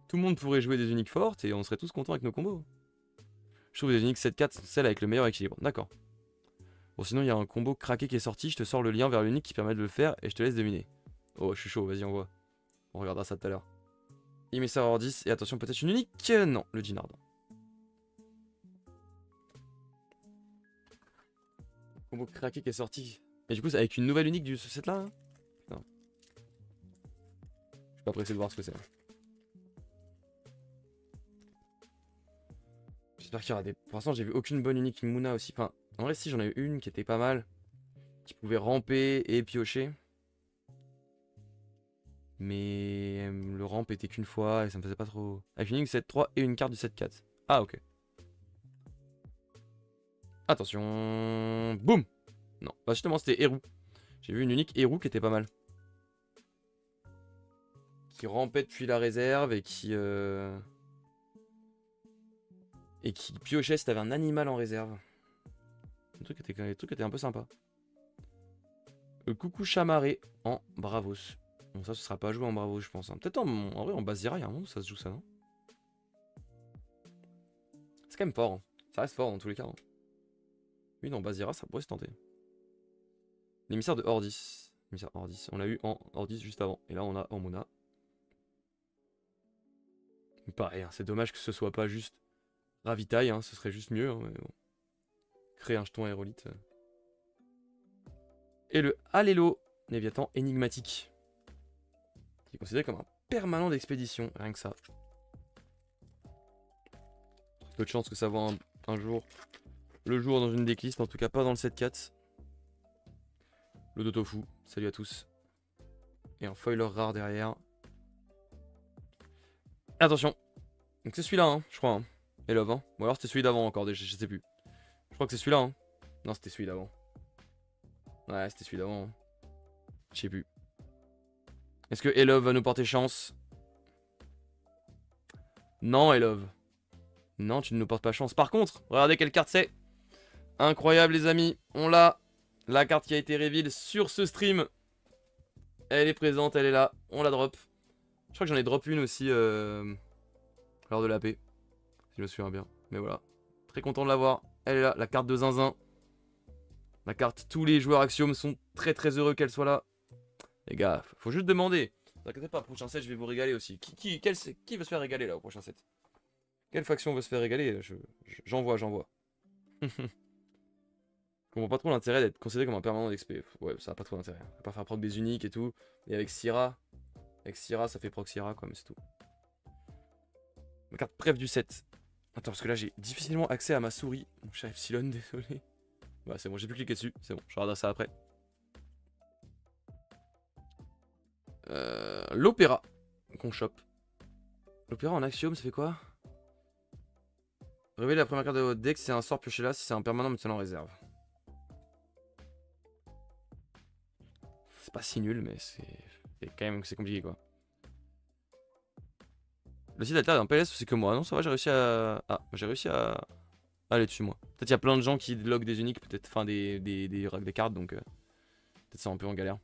Tout le monde pourrait jouer des uniques fortes et on serait tous contents avec nos combos. Je trouve les uniques 7-4 sont celles avec le meilleur équilibre. D'accord. Bon, sinon, il y a un combo craqué qui est sorti. Je te sors le lien vers l'unique qui permet de le faire et je te laisse deviner. Oh, je suis chaud, vas-y, on voit. On regardera ça tout à l'heure. Émissaire hors 10 et attention, peut-être une unique. Non, le Ginard. Combo craqué qui est sorti. Et du coup, c'est avec une nouvelle unique du set là. Non. Je suis pas pressé de voir ce que c'est. J'espère qu'il y aura des. Pour l'instant, j'ai vu aucune bonne unique Muna aussi. Enfin, en vrai, si j'en ai eu une qui était pas mal. Qui pouvait ramper et piocher. Mais le ramp était qu'une fois et ça me faisait pas trop. Avec une ligne 7-3 et une carte du 7-4. Ah, ok. Attention. Boum. Non, bah justement, c'était Eru. J'ai vu une unique Eru qui était pas mal. Qui rampait depuis la réserve et qui. Et qui piochait si t'avais un animal en réserve. Le truc était un peu sympa. Coucou Chamarré en Bravos. Bon, ça, ce sera pas joué en Bravos, je pense. Hein. Peut-être en vrai, en Basira, il y a un moment où ça se joue ça, non? C'est quand même fort. Hein. Ça reste fort dans tous les cas. Hein. Oui, non, Basira, ça pourrait se tenter. L'émissaire de Hordis. L'émissaire Hordis. On l'a eu en Hordis juste avant. Et là, on a en Mona. Pareil, hein, c'est dommage que ce soit pas juste ravitaille. Hein, ce serait juste mieux. Hein, mais bon. Créer un jeton aérolite. Et le Allélo. Léviathan énigmatique. Qui est considéré comme un permanent d'expédition. Rien que ça. Peu de chance que ça voit un jour. Le jour dans une decklist. En tout cas, pas dans le 7-4. Le Dotofu, salut à tous. Et un foiler rare derrière. Attention. Donc c'est celui-là, hein, je crois. Hein. Et Love, hein. Ou alors c'était celui d'avant encore, je sais plus. Je crois que c'est celui-là, hein. Non, c'était celui d'avant. Ouais, c'était celui d'avant. Hein. Je sais plus. Est-ce que Elove va nous porter chance? Non, Elove. Non, tu ne nous portes pas chance. Par contre, regardez quelle carte c'est. Incroyable, les amis. On l'a. La carte qui a été reveal sur ce stream. Elle est présente, elle est là. On la drop. Je crois que j'en ai drop une aussi lors de la paix. Si je me souviens bien. Mais voilà. Très content de l'avoir. Elle est là, la carte de Zinzin. La carte, tous les joueurs Axiom sont très très heureux qu'elle soit là. Les gars, faut juste demander. Ne vous inquiétez pas, prochain set, je vais vous régaler aussi. Qui veut se faire régaler là au prochain set? Quelle faction veut se faire régaler? J'en vois. Je comprends pas trop l'intérêt d'être considéré comme un permanent d'XP. Ouais, ça a pas trop d'intérêt. On va pas faire proc des uniques et tout. Et avec Syrah, ça fait proc Syrah quoi, mais c'est tout. Ma carte préf du set. Attends, parce que là j'ai difficilement accès à ma souris. Mon cher Epsilon, désolé. Bah c'est bon, j'ai pu cliquer dessus, c'est bon, je regarderai ça après. L'opéra qu'on chope. L'opéra en Axiom, ça fait quoi? Révéler la première carte de votre deck, c'est un sort pioché là, si c'est un permanent, mettez-le en réserve. C'est pas si nul, mais c'est quand même compliqué quoi. Le site alter est en PLS, c'est que moi. Non, ça va, j'ai réussi à. Ah, j'ai réussi à aller dessus moi. Peut-être il y a plein de gens qui log des uniques, peut-être, enfin des cartes, donc peut-être c'est un peu en galère.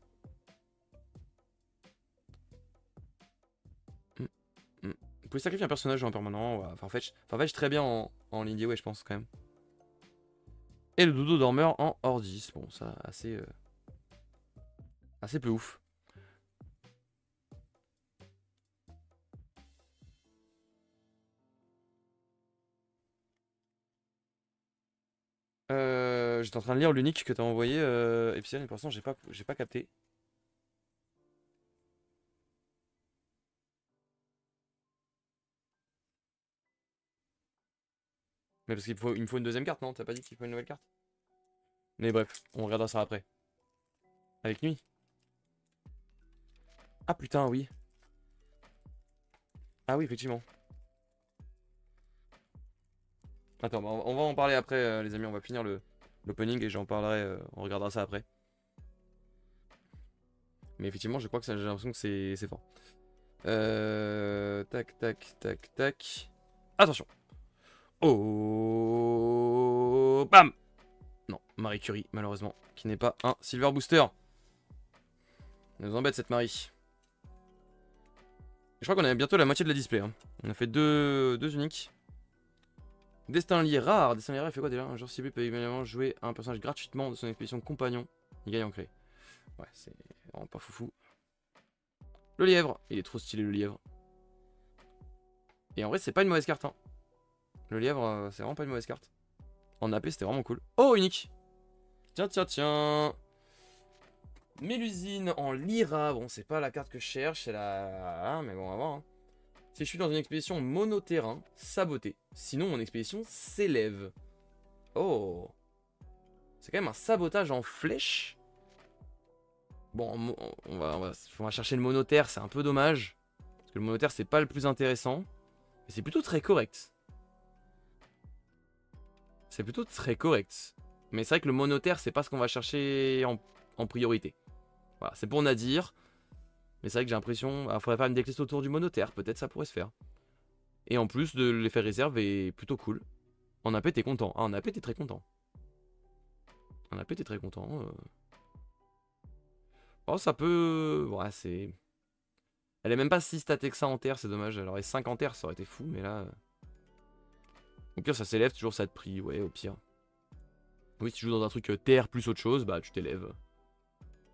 Vous pouvez sacrifier un personnage en permanent, ouais. Enfin fetch très bien en ligne, ouais, je pense quand même. Et le dodo dormeur en hors 10. Bon, ça, assez peu ouf. J'étais en train de lire l'unique que t'as envoyé, Epsilon, et pour l'instant, j'ai pas capté. Mais parce il me faut une deuxième carte, non? T'as pas dit qu'il faut une nouvelle carte? Mais bref, on regardera ça après. Avec nuit. Ah putain, oui. Ah oui, effectivement. Attends, bah, on va en parler après, les amis. On va finir l'opening et j'en parlerai. On regardera ça après. Mais effectivement, je crois que j'ai l'impression que c'est fort. Tac. Attention. Oh, bam. Non, Marie Curie, malheureusement, qui n'est pas un Silver Booster. Elle nous embête cette Marie. Je crois qu'on a bientôt la moitié de la display. Hein. On a fait deux uniques. Destin lié rare. Destin lié rare, il fait quoi déjà? Un joueur ciblé peut évidemment jouer un personnage gratuitement de son expédition compagnon. Il gagne en clé. Ouais, c'est vraiment pas foufou. Le lièvre. Il est trop stylé, le lièvre. Et en vrai, c'est pas une mauvaise carte. Hein. Le lièvre, c'est vraiment pas une mauvaise carte. En AP, c'était vraiment cool. Oh, unique. Tiens. Mélusine en Lyra. Bon, c'est pas la carte que je cherche, c'est la... Ah, mais bon, on va voir. Hein. Si je suis dans une expédition monoterrain, saboté. Sinon, mon expédition s'élève. Oh. C'est quand même un sabotage en flèche. Bon, on va chercher le monoterre, c'est un peu dommage. Parce que le monoterre, c'est pas le plus intéressant. Mais c'est plutôt très correct. C'est plutôt très correct. Mais c'est vrai que le monoterre, c'est pas ce qu'on va chercher en priorité. Voilà, c'est pour Nadir. Mais c'est vrai que j'ai l'impression... Il faudrait faire une decklist autour du monoterre. Peut-être ça pourrait se faire. Et en plus, de l'effet réserve est plutôt cool. En AP, t'es content. Ah, en AP, t'es très content. En AP, t'es très content. Oh, ça peut... Ouais, c'est... Elle est même pas si statique que ça en terre, c'est dommage. Elle aurait 5 en terre, ça aurait été fou, mais là... Au pire, ça s'élève, toujours ça te prie. Ouais, au pire. Oui, si tu joues dans un truc terre plus autre chose, bah tu t'élèves.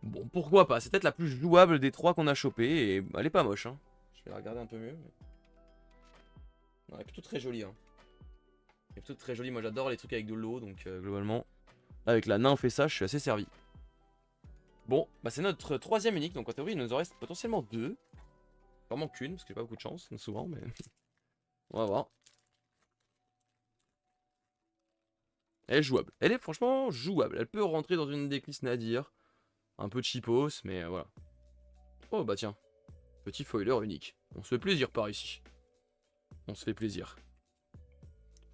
Bon, pourquoi pas. C'est peut-être la plus jouable des 3 qu'on a chopé. Et elle est pas moche. Hein. Je vais la regarder un peu mieux. Mais... Non, elle est plutôt très jolie. Hein. Elle est plutôt très jolie. Moi, j'adore les trucs avec de l'eau. Donc, globalement, avec la nymphe et ça, je suis assez servi. Bon, bah c'est notre 3ème unique. Donc, en théorie, il nous en reste potentiellement 2. Vraiment qu'une, parce que j'ai pas beaucoup de chance, souvent. Mais on va voir. Elle est jouable. Elle est franchement jouable. Elle peut rentrer dans une decklist Nadir. Un peu cheapos, mais voilà. Oh bah tiens, petit foiler unique. On se fait plaisir par ici. On se fait plaisir.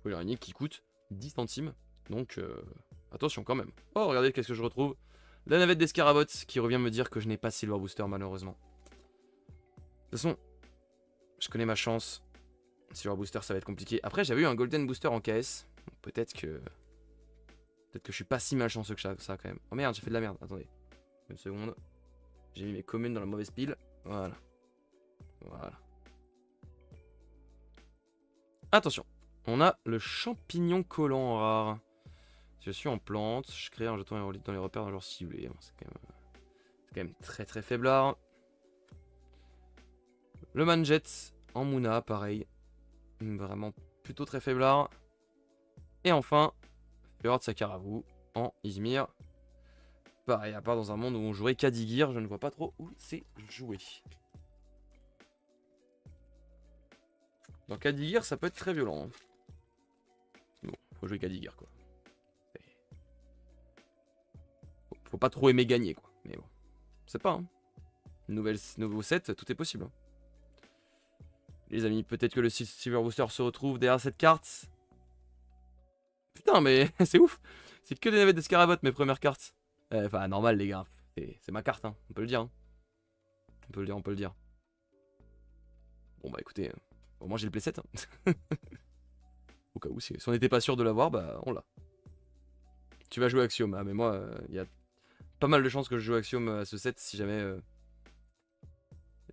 Foiler unique qui coûte 10 centimes. Donc attention quand même. Oh regardez qu'est-ce que je retrouve. La navette d'Escarabot qui revient me dire que je n'ai pas Silver Booster malheureusement. De toute façon, je connais ma chance. Silver Booster ça va être compliqué. Après j'avais eu un Golden Booster en KS. Peut-être que je suis pas si malchanceux que ça quand même. Oh merde j'ai fait de la merde. Attendez. Une seconde. J'ai mis mes communes dans la mauvaise pile. Voilà. Voilà. Attention. On a le champignon collant rare. Je suis en plante, je crée un jeton aérolite dans les repères d'un joueur ciblé. C'est quand même très très faiblard. Le Manjet en Muna, pareil. Vraiment plutôt très faiblard. Et enfin, Fjord Sakaravu en Izmir. Pareil, à part dans un monde où on jouerait Kadigir, je ne vois pas trop où c'est joué. Dans Kadigir, ça peut être très violent. Hein. Bon, faut jouer Kadigir quoi. Faut pas trop aimer gagner quoi. Mais bon, c'est pas. Hein. Nouveau set, tout est possible. Hein. Les amis, peut-être que le Silver Booster se retrouve derrière cette carte. Putain, mais c'est ouf. C'est que des navettes d'escarabot mes premières cartes. Enfin, normal les gars. C'est ma carte, hein. On peut le dire. Hein. On peut le dire, on peut le dire. Bon bah écoutez, au moins j'ai le playset. Hein. Au cas où, si on n'était pas sûr de l'avoir, bah on l'a. Tu vas jouer Axiom. Ah mais moi, il y a pas mal de chances que je joue Axiom à ce set si jamais...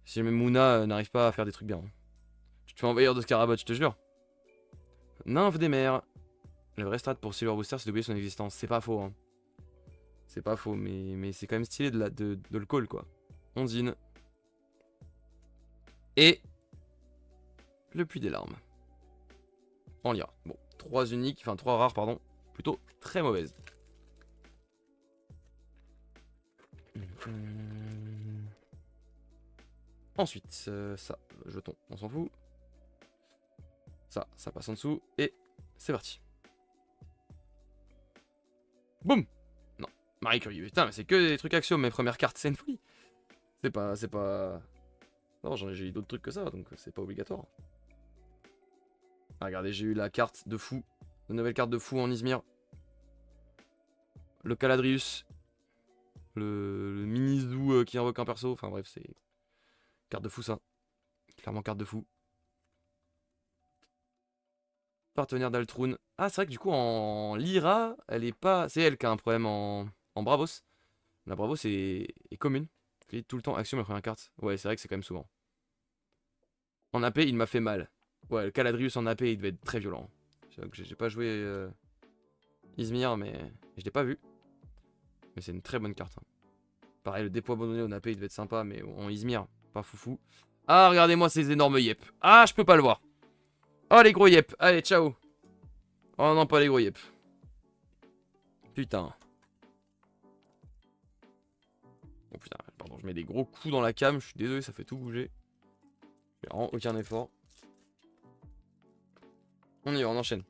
si jamais Muna n'arrive pas à faire des trucs bien. Hein. Tu te fais envahir de Scarabot, je te jure. Nymphe des mers. Le vrai strat pour Silver Booster, c'est d'oublier son existence. C'est pas faux. Hein. C'est pas faux, mais c'est quand même stylé de le call, quoi. Ondine. Et... le puits des larmes. En lira. Bon, 3 uniques, enfin 3 rares, pardon. Plutôt très mauvaises. Ensuite, ça, jeton, on s'en fout. Ça passe en dessous. Et c'est parti. Boum. Non, Marie Curie. Putain, mais c'est que des trucs Axiom, mes premières cartes, c'est une folie. C'est pas... Non, j'ai eu d'autres trucs que ça, donc c'est pas obligatoire. Ah, regardez, j'ai eu la carte de fou. La nouvelle carte de fou en Izmir. Le Caladrius. Le mini-zoo qui invoque un perso. Enfin bref, c'est... carte de fou, ça. Clairement carte de fou. Partenaire d'Altroun. Ah, c'est vrai que du coup, en Lyra, elle est pas... c'est elle qui a un problème en Bravos. La Bravos est commune. Tout le temps, action, ma première carte. Ouais, c'est vrai que c'est quand même souvent. En AP, il m'a fait mal. Ouais, le Caladrius en AP, il devait être très violent. J'ai pas joué Izmir, mais je l'ai pas vu. Mais c'est une très bonne carte. Hein. Pareil, le dépôt abandonné en AP, il devait être sympa, mais en Izmir, pas foufou. Ah, regardez-moi ces énormes yep. Ah, je peux pas le voir. Oh, les gros yep. Allez, ciao. Oh non, pas les gros yep. Putain. Oh putain, pardon, je mets des gros coups dans la cam. Je suis désolé, ça fait tout bouger. Je fais vraiment aucun effort. On y va, on enchaîne.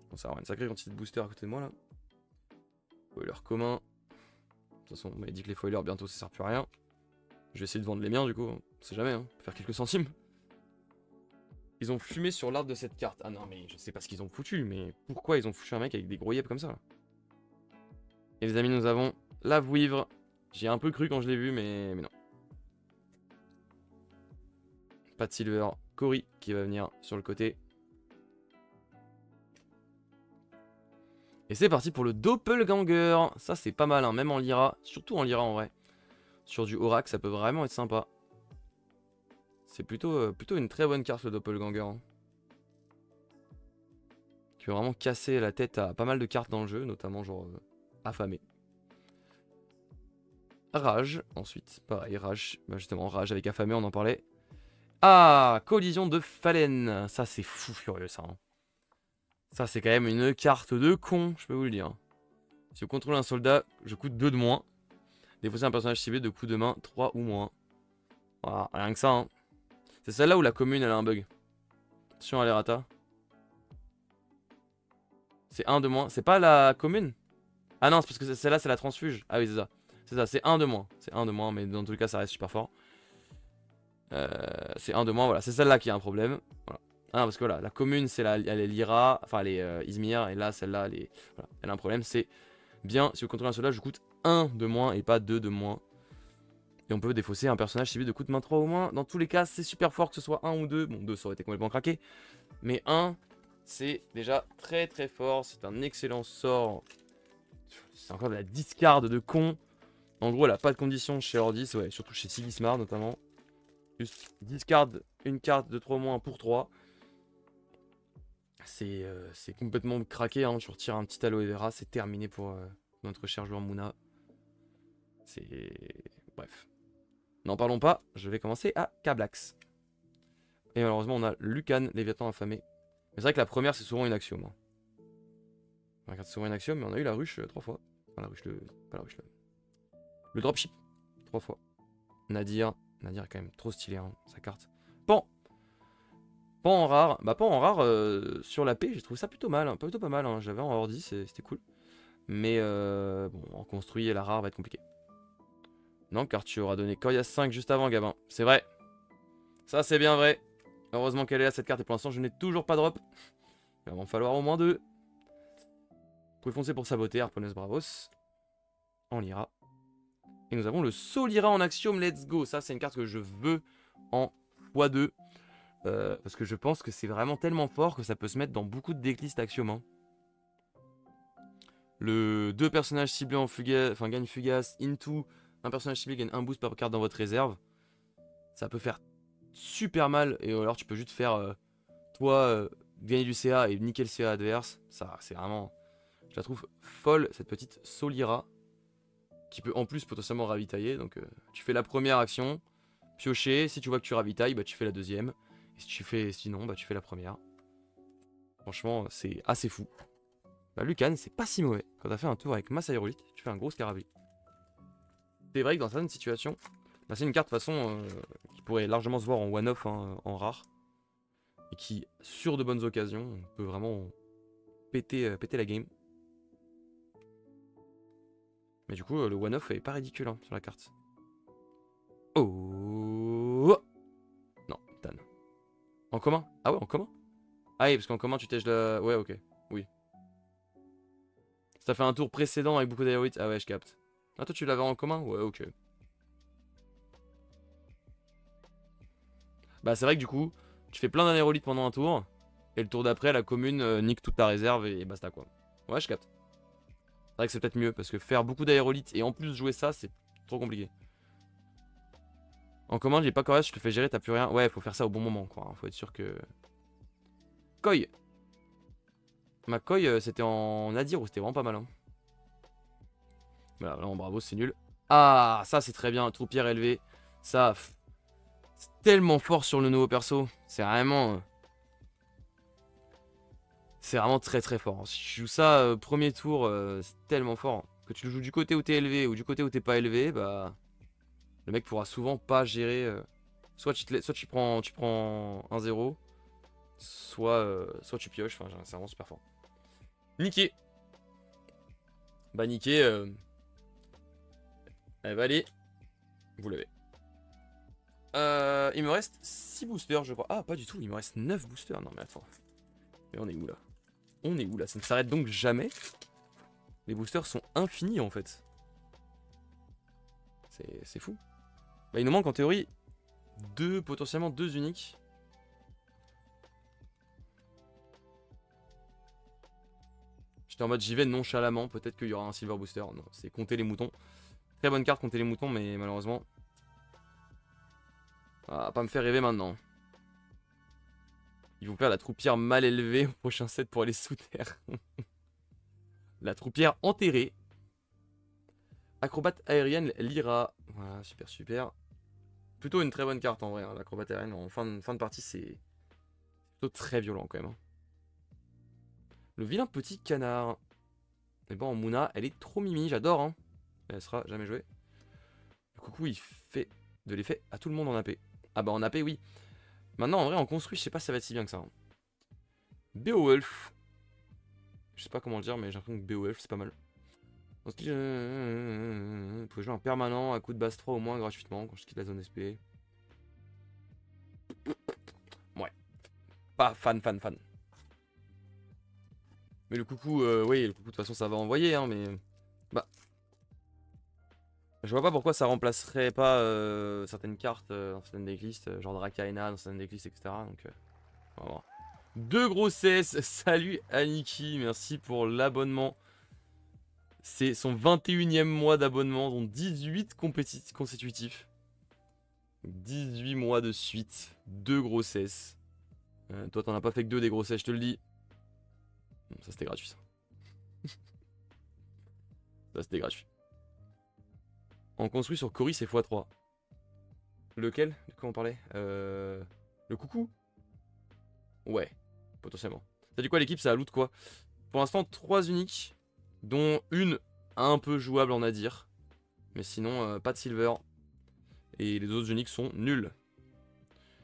Bon, ça va avoir une sacrée quantité de boosters à côté de moi là. Foiler commun. De toute façon, on m'a dit que les foilers bientôt ça sert plus à rien. Je vais essayer de vendre les miens du coup. On sait jamais, hein. Faire quelques centimes. Ils ont fumé sur l'arbre de cette carte. Ah non, mais je sais pas ce qu'ils ont foutu, mais pourquoi ils ont foutu un mec avec des gros yep comme ça là. Et les amis, nous avons la Vouivre. J'ai un peu cru quand je l'ai vu, mais non. Pas de silver. Cory qui va venir sur le côté. Et c'est parti pour le Doppelganger. Ça, c'est pas mal, hein, même en Lyra. Surtout en Lyra en vrai. Sur du Aurak, ça peut vraiment être sympa. C'est plutôt une très bonne carte le Doppelganger. Hein. Qui va vraiment casser la tête à pas mal de cartes dans le jeu, notamment genre affamé. Rage, ensuite, pareil, Rage. Bah justement, Rage avec affamé, on en parlait. Ah, collision de Fallen. Ça, c'est fou furieux, ça. Hein. Ça, c'est quand même une carte de con, je peux vous le dire. Si vous contrôlez un soldat, je coûte 2 de moins. Défausser un personnage ciblé de coup de main 3 ou moins. Voilà, rien que ça. Hein. C'est celle-là où la commune, elle a un bug. Attention à l'errata. C'est 1 de moins. C'est pas la commune? Ah non, c'est parce que celle-là, c'est la transfuge. Ah oui, c'est ça. C'est ça, c'est 1 de moins. C'est 1 de moins, mais dans tous les cas, ça reste super fort. C'est 1 de moins, voilà. C'est celle-là qui a un problème. Voilà. Ah, parce que voilà, la commune, elle est Lyra, enfin, elle est Izmir, et là, celle-là, voilà, elle a un problème. C'est bien, si vous contrôlez un soldat, je coûte 1 de moins et pas 2 de moins. Et on peut défausser un personnage ciblé de coûte main 3 ou moins. Dans tous les cas, c'est super fort que ce soit 1 ou 2. Bon, 2, ça aurait été complètement craqué. Mais 1, c'est déjà très très fort. C'est un excellent sort. C'est encore de la discard de con. En gros, elle a pas de condition chez Ordis, ouais, surtout chez Sigismar notamment. Juste discard une carte de 3 moins pour 3. C'est complètement craqué, hein. Tu retires un petit aloe vera, c'est terminé pour notre cher joueur Mouna. C'est... Bref. N'en parlons pas, je vais commencer à Kablax. Et malheureusement, on a Lucan, Léviathan affamé. Mais c'est vrai que la première, c'est souvent une axiome. Hein. On regarde souvent une axiome, mais on a eu la ruche 3 fois. Enfin, la ruche, pas la ruche, le dropship 3 fois. Nadir est quand même trop stylé, hein, sa carte. Pan en rare. Bah, Pan en rare, sur la P, j'ai trouvé ça plutôt mal. Hein, plutôt pas mal, hein. J'avais en ordi, c'était cool. Mais bon, en construit, la rare va être compliqué. Non, car tu auras donné Koya 5 juste avant, Gabin. C'est vrai. Ça, c'est bien vrai. Heureusement qu'elle est là, cette carte. Et pour l'instant, je n'ai toujours pas drop. Il va m'en falloir au moins 2. Vous pouvez foncer pour saboter. Harponneuse Bravos. En Lyra. Et nous avons le Solira en Axiome. Let's go. Ça, c'est une carte que je veux en x2. Parce que je pense que c'est vraiment tellement fort que ça peut se mettre dans beaucoup de decklists Axiome. Hein. Le 2 personnages ciblés en fugace, enfin gagne fugace, into, un personnage ciblé gagne un boost par carte dans votre réserve. Ça peut faire super mal. Et alors tu peux juste faire toi gagner du CA et niquer le CA adverse. Ça c'est vraiment... Je la trouve folle cette petite Solira. Qui peut en plus potentiellement ravitailler. Donc tu fais la première action, piocher. Si tu vois que tu ravitailles, bah, tu fais la deuxième. Et si tu fais sinon, bah, tu fais la première. Franchement c'est assez fou. Bah Lucan c'est pas si mauvais. Quand t'as fait un tour avec masse aérolite, tu fais un gros scarabée. C'est vrai que dans certaines situations, bah, c'est une carte de toute façon qui pourrait largement se voir en one-off, hein, en rare. Et qui, sur de bonnes occasions, peut vraiment péter la game. Mais du coup, le one-off est pas ridicule, hein, sur la carte. Oh non, Tan. En commun? Ah ouais, en commun? Ah oui, parce qu'en commun, tu tèches la... Ouais, ok. Oui. Ça fait un tour précédent avec beaucoup d'aéroïdes. Ah ouais, je capte. Ah, toi, tu l'avais en commun? Ouais, ok. Bah, c'est vrai que du coup, tu fais plein d'aérolites pendant un tour. Et le tour d'après, la commune nique toute ta réserve et basta, quoi. Ouais, je capte. C'est vrai que c'est peut-être mieux, parce que faire beaucoup d'aérolites et en plus jouer ça, c'est trop compliqué. En commande, il est pas correct, je te fais gérer, t'as plus rien. Ouais, faut faire ça au bon moment, quoi. Faut être sûr que... Koi. Ma Koi, c'était en Nadir ou c'était vraiment pas mal, hein. Voilà, vraiment bravo, c'est nul. Ah, ça c'est très bien, troupière élevée. Ça, c'est tellement fort sur le nouveau perso. C'est vraiment... C'est vraiment très très fort. Si tu joues ça premier tour, c'est tellement fort. Que tu le joues du côté où t'es élevé ou du côté où t'es pas élevé, bah... Le mec pourra souvent pas gérer... soit tu prends un 0, soit tu pioches. Enfin, c'est vraiment super fort. Niqué. Bah niqué. Allez, bah allez. Vous l'avez. Il me reste 6 boosters, je crois. Ah, pas du tout, il me reste 9 boosters. Non, mais attends. Mais on est où là? On est où là? Ça ne s'arrête donc jamais. Les boosters sont infinis en fait. C'est fou. Bah, il nous manque en théorie potentiellement 2 uniques. J'étais en mode j'y vais nonchalamment. Peut-être qu'il y aura un silver booster. Non, c'est compter les moutons. Très bonne carte, compter les moutons, mais malheureusement. Ah, pas me faire rêver maintenant. Ils vont faire la troupière mal élevée au prochain set pour aller sous terre. La troupière enterrée. Acrobate aérienne, Lyra. Voilà, super, super. Plutôt une très bonne carte en vrai. Hein. L'acrobate aérienne en fin de partie, c'est plutôt très violent quand même. Hein. Le vilain petit canard. Mais bon, Mouna, elle est trop mimi, j'adore. Hein. Elle sera jamais jouée. Le coucou, il fait de l'effet à tout le monde en AP. Ah bah en AP, oui. Maintenant, en vrai, en construit, je sais pas si ça va être si bien que ça. Hein. Beowulf. Je sais pas comment le dire, mais j'ai l'impression que Beowulf, c'est pas mal. Vous pouvez jouer en permanent à coup de base 3 au moins gratuitement quand je quitte la zone SP. Ouais. Pas fan. Mais le coucou, oui, le coucou de toute façon ça va envoyer, hein, mais... Bah... Je vois pas pourquoi ça remplacerait pas certaines cartes dans certaines decklists, genre Drakaena dans certaines decklists, etc. Donc, on va voir. 2 grossesses, salut Aniki, merci pour l'abonnement. C'est son 21e mois d'abonnement, dont 18 consécutifs. 18 mois de suite, 2 grossesses. Toi t'en as pas fait que 2 des grossesses, je te le dis. Ça c'était gratuit ça. Ça c'était gratuit. On construit sur Cory c'est x3. Lequel? De quoi on parlait? Le coucou? Ouais, potentiellement. T'as dit quoi l'équipe? Ça a loot quoi? Pour l'instant 3 uniques, dont une un peu jouable en Nadir. Mais sinon pas de silver. Et les autres uniques sont nuls.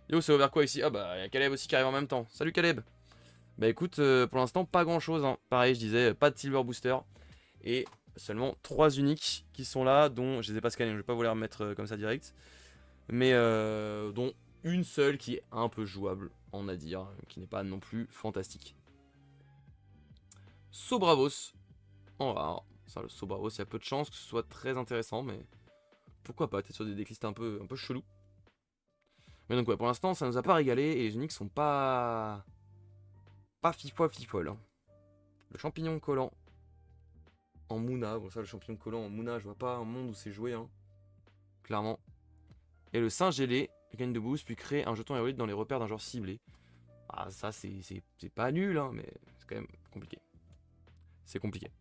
Yo, c'est ouvert quoi ici? Ah bah il y a Caleb aussi qui arrive en même temps. Salut Caleb. Bah écoute, pour l'instant pas grand chose, hein. Pareil je disais, pas de silver booster. Et seulement 3 uniques qui sont là, dont je les ai pas scannés, je vais pas vous les remettre comme ça direct. Mais dont une seule qui est un peu jouable en Nadir, qui n'est pas non plus fantastique. Sobravos en rare. Ça, le Sobravos, il y a peu de chances que ce soit très intéressant, mais pourquoi pas, t'es sur des decklists un peu chelous. Mais donc ouais, pour l'instant ça nous a pas régalé et les uniques sont pas fifole. Hein. Le champignon collant en Mouna, bon ça le champignon collant en Mouna, je vois pas un monde où c'est joué, hein. Clairement. Et le singe gelé, gagne de boost, puis crée un jeton héroïque dans les repères d'un genre ciblé. Ah ça c'est pas nul, hein, mais c'est quand même compliqué. C'est compliqué.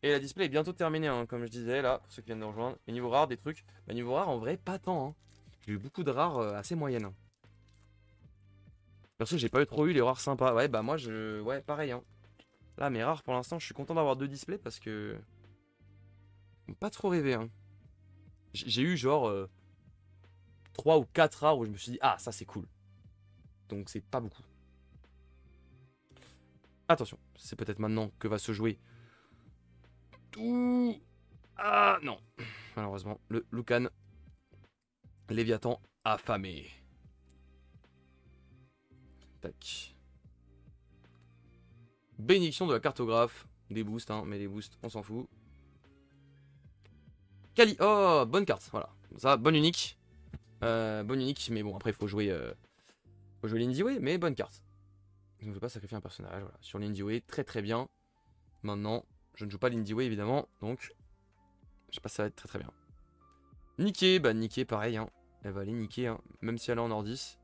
Et la display est bientôt terminée, hein, comme je disais là, pour ceux qui viennent de rejoindre. Et niveau rare, des trucs. Bah niveau rare, en vrai, pas tant. Hein. J'ai eu beaucoup de rares assez moyennes. Perso, j'ai pas trop eu les rares sympas. Ouais, bah moi, ouais, pareil. Hein. Là, mes rares, pour l'instant, je suis content d'avoir 2 displays parce que... Pas trop rêvé. Hein. J'ai eu genre 3 ou 4 rares où je me suis dit, ah, ça c'est cool. Donc c'est pas beaucoup. Attention, c'est peut-être maintenant que va se jouer tout... Ah non. Malheureusement, le Lucan, Léviathan affamé. Tac. Bénédiction de la cartographe. Des boosts, hein, mais les boosts, on s'en fout. Kali. Oh, bonne carte, voilà. Ça, bonne unique. Bonne unique, mais bon, après, il faut jouer l'Indie Way, mais bonne carte. Je ne veux pas sacrifier un personnage, voilà. Sur l'Indie Way, très très bien. Maintenant, je ne joue pas l'Indie Way, évidemment, donc je sais pas si ça va être très très bien. Niquer, bah niquer, pareil, hein. Elle va aller niquer, hein, même si elle est en Ordis.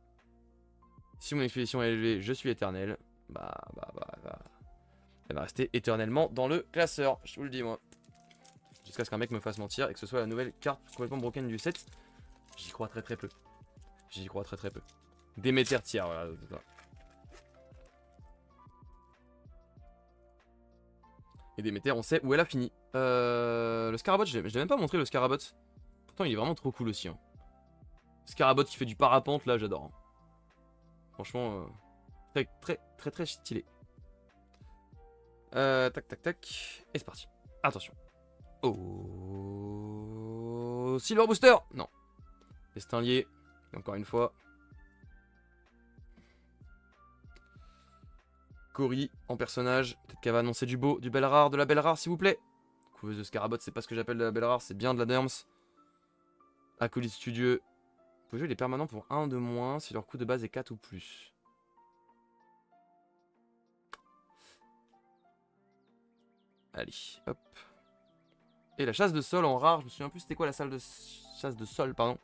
Si mon expédition est élevée, je suis éternel. Elle va rester éternellement dans le classeur, je vous le dis, moi. Jusqu'à ce qu'un mec me fasse mentir et que ce soit la nouvelle carte complètement broken du set. J'y crois très très peu. J'y crois très très peu. Déméter tiers, voilà. Et Déméter, on sait où elle a fini. Le Scarabot, je l'ai même pas montré le Scarabot. Pourtant, il est vraiment trop cool aussi. Hein. Scarabot qui fait du parapente, là, j'adore. Hein. Franchement, très stylé. Tac. Et c'est parti. Attention. Oh, Silver Booster. Non. Destin lié. Encore une fois. Cory en personnage. Peut-être qu'elle va annoncer du beau, du bel rare, de la belle rare, s'il vous plaît. Couveuse de Scarabot, c'est pas ce que j'appelle de la belle rare, c'est bien de la Derms. Acolyte studieux. Vous pouvez jouer les permanents pour 1 de moins si leur coût de base est 4 ou plus. Allez, hop. Et la chasse de sol en rare, je me souviens plus c'était quoi la salle de chasse de sol, pardon.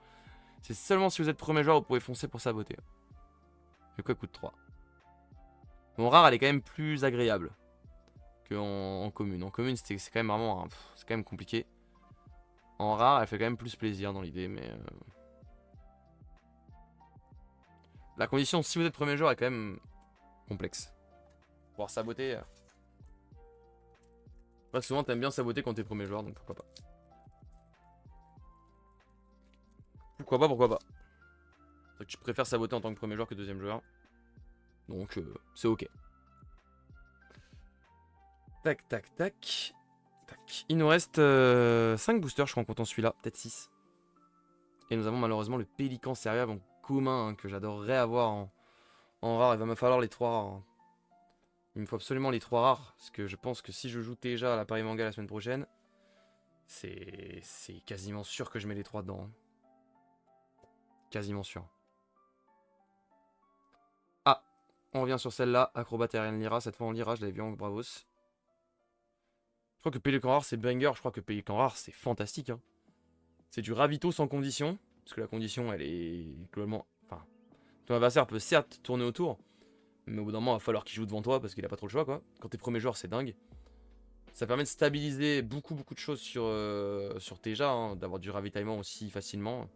C'est seulement si vous êtes premier joueur, vous pouvez foncer pour sa beauté. Et quoi, coûte 3. Bon, rare, elle est quand même plus agréable qu'en commune. En commune, c'est quand même vraiment... c'est quand même compliqué. En rare, elle fait quand même plus plaisir dans l'idée, mais... La condition, si vous êtes premier joueur, est quand même complexe. Pour saboter... Ouais, souvent, t'aimes bien saboter quand t'es premier joueur, donc pourquoi pas. Pourquoi pas. Tu préfères saboter en tant que premier joueur que deuxième joueur. Donc, c'est ok. Tac. tac. Il nous reste 5 boosters, je crois, en comptant celui-là. Peut-être 6. Et nous avons malheureusement le Pélican Serviable en commun, hein, que j'adorerais avoir en rare. Il va me falloir les 3 rares. Hein. Il me faut absolument les 3 rares. Parce que je pense que si je joue déjà à la Paris Manga la semaine prochaine, c'est quasiment sûr que je mets les 3 dedans. Hein. Quasiment sûr. Ah, on revient sur celle-là. Acrobat Aerian Lyra. Cette fois on Lyra, je l'avais vu en Bravos. Je crois que Pélican Rare c'est banger. Je crois que Pélican Rare c'est fantastique. Hein. C'est du ravito sans condition. Parce que la condition elle est globalement... Enfin, ton adversaire peut certes tourner autour. Mais au bout d'un moment il va falloir qu'il joue devant toi parce qu'il a pas trop le choix quoi. Quand t'es premier joueur c'est dingue. Ça permet de stabiliser beaucoup de choses sur Teja. Hein, d'avoir du ravitaillement aussi facilement.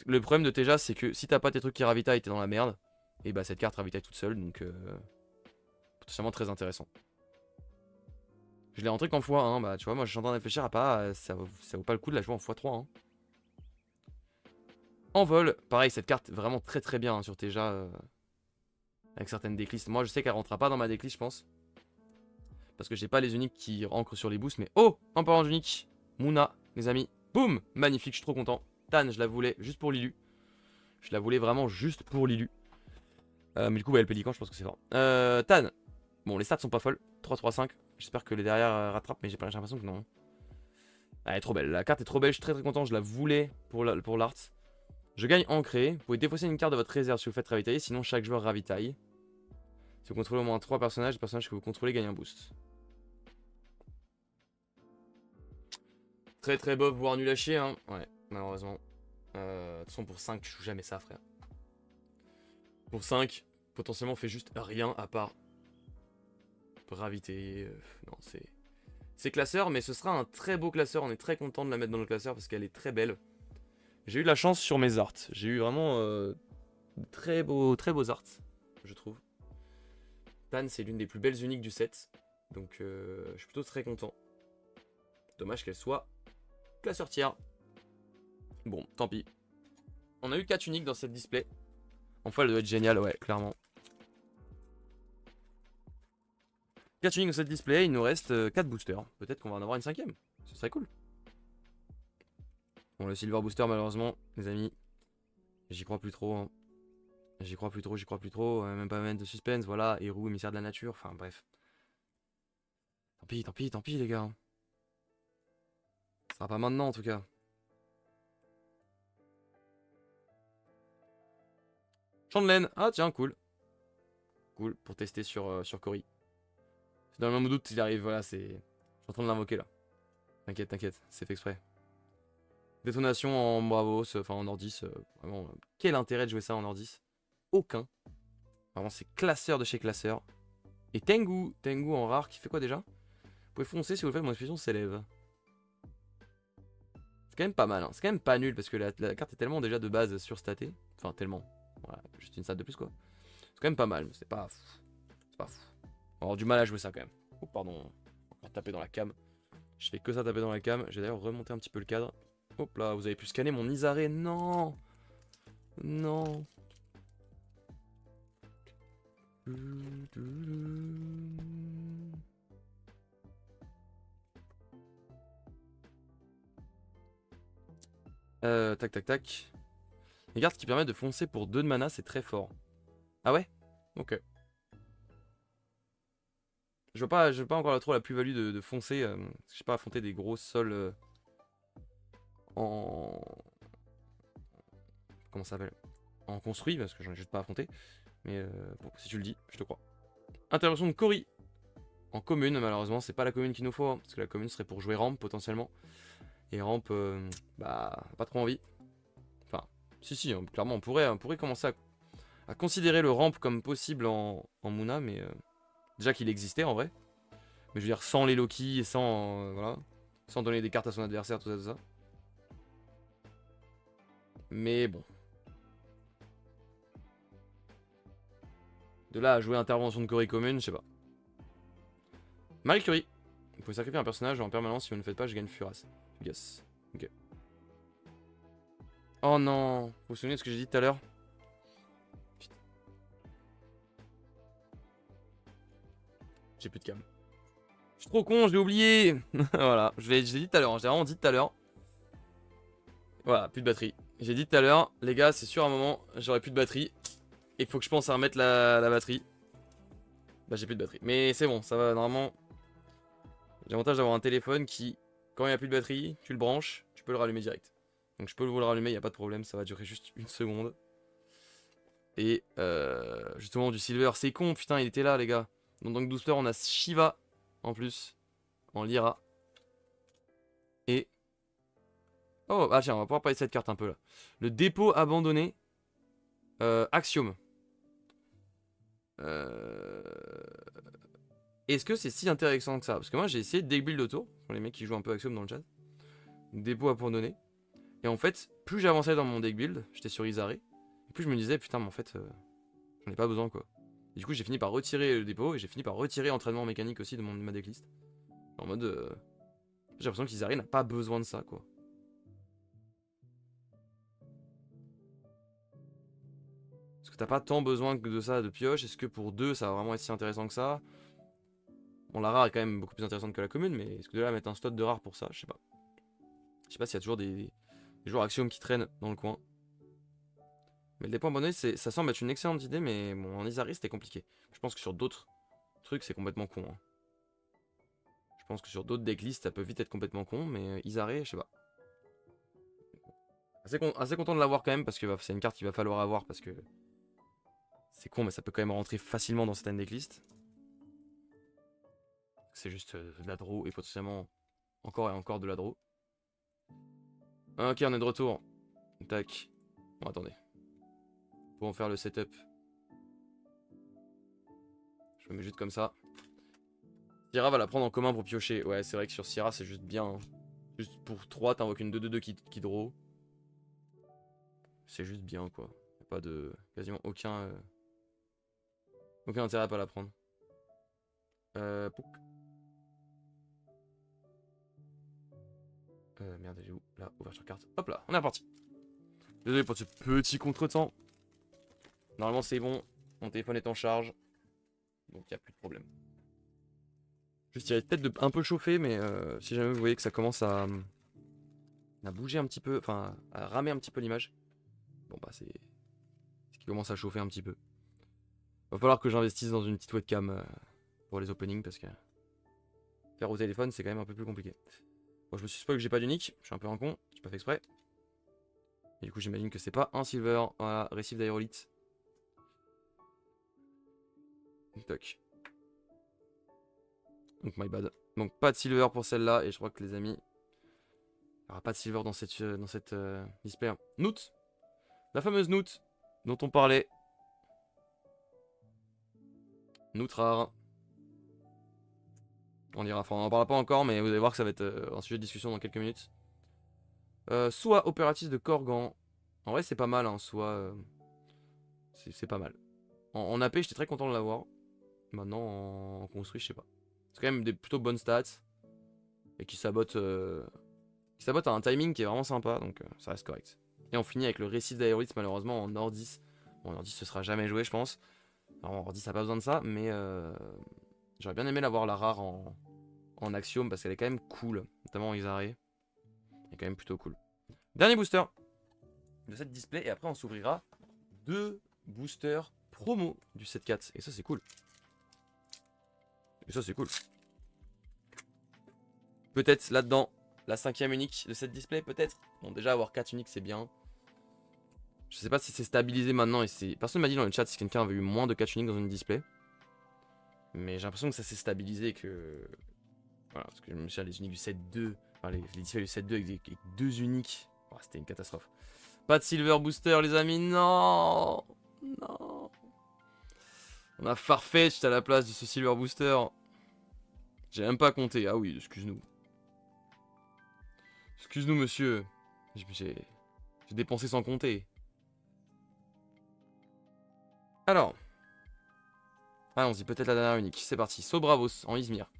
Le problème de Teja c'est que si t'as pas tes trucs qui ravitaillent t'es dans la merde. Et bah cette carte ravitaille toute seule donc... potentiellement très intéressant. Je l'ai rentré qu'en x1, bah tu vois, moi je suis en train de réfléchir à pas, ça vaut pas le coup de la jouer en x3. Hein. En vol, pareil, cette carte vraiment très bien hein, sur Teja, avec certaines decklists. Moi je sais qu'elle rentrera pas dans ma decklist, je pense. Parce que j'ai pas les uniques qui ancrent sur les boosts, mais oh, en parlant d'uniques, Mouna, les amis, boum, magnifique, je suis trop content. Tan, je la voulais juste pour Lilu. Je la voulais vraiment juste pour Lilu. Mais du coup, bah, le Pélican, je pense que c'est fort. Tan, bon, les stats sont pas folles, 3-3-5. J'espère que les derrière rattrapent, mais j'ai l'impression que non. Elle est trop belle. La carte est trop belle, je suis très content. Je la voulais pour l'art. Je gagne ancré. Vous pouvez défausser une carte de votre réserve si vous faites ravitailler, sinon chaque joueur ravitaille. Si vous contrôlez au moins 3 personnages, les personnages que vous contrôlez gagnent un boost. Très bof, voire nul à chier. Hein. Ouais, malheureusement. De toute façon, pour 5, je joue jamais ça, frère. Pour 5, potentiellement, on fait juste rien à part ravitailler. Non, c'est classeur, mais ce sera un très beau classeur. On est très content de la mettre dans le classeur parce qu'elle est très belle. J'ai eu de la chance sur mes arts. J'ai eu vraiment très beaux arts, je trouve. Tan, c'est l'une des plus belles uniques du set. Donc, je suis plutôt très content. Dommage qu'elle soit classeur tiers. Bon, tant pis. On a eu 4 uniques dans cette display. Enfin, elle doit être géniale, ouais, clairement. 4 uniques dans cette display, il nous reste 4 boosters. Peut-être qu'on va en avoir une 5ème. Ce serait cool. Bon, le Silver Booster, malheureusement, les amis, j'y crois plus trop. Hein. J'y crois plus trop. Même pas même de suspense, voilà. Héros, émissaire de la nature, enfin bref. Tant pis, les gars. Ce sera pas maintenant, en tout cas. Champ de laine. Ah, tiens, cool. Cool, pour tester sur Cory. C'est dans le même doute, il arrive, voilà, c'est... Je suis en train de l'invoquer, là. T'inquiète, c'est fait exprès. Détonation en Bravos, enfin en Ordis. Vraiment, quel intérêt de jouer ça en Ordis? Aucun. Vraiment, c'est classeur de chez classeur. Et Tengu en rare, qui fait quoi déjà? Vous pouvez foncer si vous le faites, mon expulsion s'élève. C'est quand même pas mal, hein. C'est quand même pas nul, parce que la carte est tellement déjà de base surstatée. Enfin, tellement. Voilà, juste une stat de plus, quoi. C'est quand même pas mal, mais c'est pas fou. C'est pas fou. On va avoir du mal à jouer ça, quand même. Oh, pardon. On va taper dans la cam. Je fais que ça, taper dans la cam. J'ai d'ailleurs remonté un petit peu le cadre. Hop là, vous avez pu scanner mon Isaré. Non. Non. Tac. Les cartes qui permettent de foncer pour 2 de mana, c'est très fort. Ah ouais? Ok. Je veux pas encore trop la plus-value de foncer. Je sais pas, affronter des gros sols en... Comment ça s'appelle? En construit, parce que j'en ai juste pas affronté. Mais bon, si tu le dis, je te crois. Intervention de Cory. En commune, malheureusement, c'est pas la commune qu'il nous faut. Hein, parce que la commune serait pour jouer rampe potentiellement. Et rampe, bah, pas trop envie. Enfin, si, hein, clairement, on pourrait commencer à considérer le rampe comme possible en Mouna, mais déjà qu'il existait en vrai. Mais je veux dire, sans les Loki et sans, voilà, sans donner des cartes à son adversaire, tout ça. Mais bon. De là à jouer intervention de Cory commune, je sais pas. Marie Curie. Vous pouvez sacrifier un personnage en permanence, si vous ne le faites pas, je gagne Furas. Yes. Ok. Oh non. Vous vous souvenez de ce que j'ai dit tout à l'heure? J'ai plus de cam. suis trop con, j'ai oublié. Voilà, je l'ai dit tout à l'heure, j'ai vraiment dit tout à l'heure. Voilà, plus de batterie. J'ai dit tout à l'heure, les gars, c'est sûr à un moment, j'aurai plus de batterie. Il faut que je pense à remettre la batterie. Bah j'ai plus de batterie. Mais c'est bon, ça va, normalement. J'ai l'avantage d'avoir un téléphone qui, quand il n'y a plus de batterie, tu le branches, tu peux le rallumer direct. Donc je peux vous le rallumer, il n'y a pas de problème, ça va durer juste une seconde. Et justement du silver, c'est con, putain, il était là les gars. Donc booster, on a Shiva en plus, en Lyra. Et... Oh, ah tiens, on va pouvoir parler de cette carte un peu là. Le dépôt abandonné, Axiom. Est-ce que c'est si intéressant que ça? Parce que moi j'ai essayé de deck build autour, pour les mecs qui jouent un peu Axiom dans le chat. Dépôt abandonné. Et en fait, plus j'avançais dans mon deck build, j'étais sur Izare, et plus je me disais, putain, mais en fait, j'en ai pas besoin quoi. Et du coup, j'ai fini par retirer le dépôt, et j'ai fini par retirer entraînement mécanique aussi de ma decklist. En mode, j'ai l'impression qu'Izare n'a pas besoin de ça quoi. Parce que t'as pas tant besoin que de ça de pioche, est-ce que pour 2 ça va vraiment être si intéressant que ça? Bon, la rare est quand même beaucoup plus intéressante que la commune, mais est-ce que de là mettre un slot de rare pour ça? Je sais pas. Je sais pas s'il y a toujours des joueurs Axiom qui traînent dans le coin. Mais le dépôt abandonné, ça semble être une excellente idée, mais bon, en Izari c'était compliqué. Je pense que sur d'autres trucs, c'est complètement con. Hein. Je pense que sur d'autres decklists, ça peut vite être complètement con, mais Izari, je sais pas. Assez content de l'avoir quand même, parce que c'est une carte qu'il va falloir avoir, parce que c'est con, mais ça peut quand même rentrer facilement dans certaines decklists. C'est juste de la draw, et potentiellement encore et encore de la draw. Ok, on est de retour. Tac. Bon, attendez. Pour en faire le setup. Je me mets juste comme ça. Sierra va la prendre en commun pour piocher. Ouais, c'est vrai que sur Sierra, c'est juste bien. Hein. Juste pour 3, t'invoques une 2-2-2 qui draw. C'est juste bien, quoi. Y'a pas de... Quasiment aucun intérêt à pas la prendre. Poup. Merde, j'ai où? Là, ouverture carte. Hop là, on est reparti. Désolé pour ce petit contretemps. Normalement, c'est bon. Mon téléphone est en charge. Donc, il n'y a plus de problème. Juste, il y a peut-être un peu chauffé, mais si jamais vous voyez que ça commence à bouger un petit peu, enfin, à ramer un petit peu l'image. Bon, bah, c'est ce qui commence à chauffer un petit peu. Va falloir que j'investisse dans une petite webcam pour les openings, parce que faire au téléphone, c'est quand même un peu plus compliqué. Bon, je me suis spoil que j'ai pas d'unique, je suis un peu un con, j'ai pas fait exprès. Et du coup, j'imagine que c'est pas un silver. Voilà, récif d'aérolite. Toc. Donc, my bad. Donc, pas de silver pour celle-là, et je crois que les amis, il n'y aura pas de silver dans cette display. Noot, la fameuse Noot dont on parlait. Noot rare. On ira, enfin on en parlera pas encore, mais vous allez voir que ça va être un sujet de discussion dans quelques minutes. Soit opératrice de Korgan. En vrai c'est pas mal, hein, soit... c'est pas mal. En AP j'étais très content de l'avoir. Maintenant en construit je sais pas. C'est quand même des plutôt bonnes stats. Et qui sabote à un timing qui est vraiment sympa, donc ça reste correct. Et on finit avec le récif d'aérolite malheureusement en Nordis. Bon Nordis ce sera jamais joué je pense. Alors Nordis ça a pas besoin de ça, mais j'aurais bien aimé l'avoir la rare en Axiom parce qu'elle est quand même cool, notamment en Izare. Elle est quand même plutôt cool. Dernier booster de cette display et après on s'ouvrira 2 boosters promo du 7-4 et ça c'est cool. Et ça c'est cool. Peut-être là-dedans la 5ème unique de cette display, peut-être. Bon déjà avoir 4 uniques c'est bien. Je sais pas si c'est stabilisé maintenant et c'est... Personne m'a dit dans le chat si quelqu'un avait eu moins de 4 uniques dans une display. Mais j'ai l'impression que ça s'est stabilisé et que... Voilà, parce que je me souviens les uniques du 7-2, enfin les displays du 7-2 avec 2 uniques. Oh, c'était une catastrophe. Pas de silver booster les amis, non. Non. On a Farfetch à la place de ce silver booster. J'ai même pas compté, ah oui, excuse-nous. Excuse-nous monsieur. J'ai dépensé sans compter. Alors. Allons-y, peut-être la dernière unique. C'est parti. Sobravos en Izmir.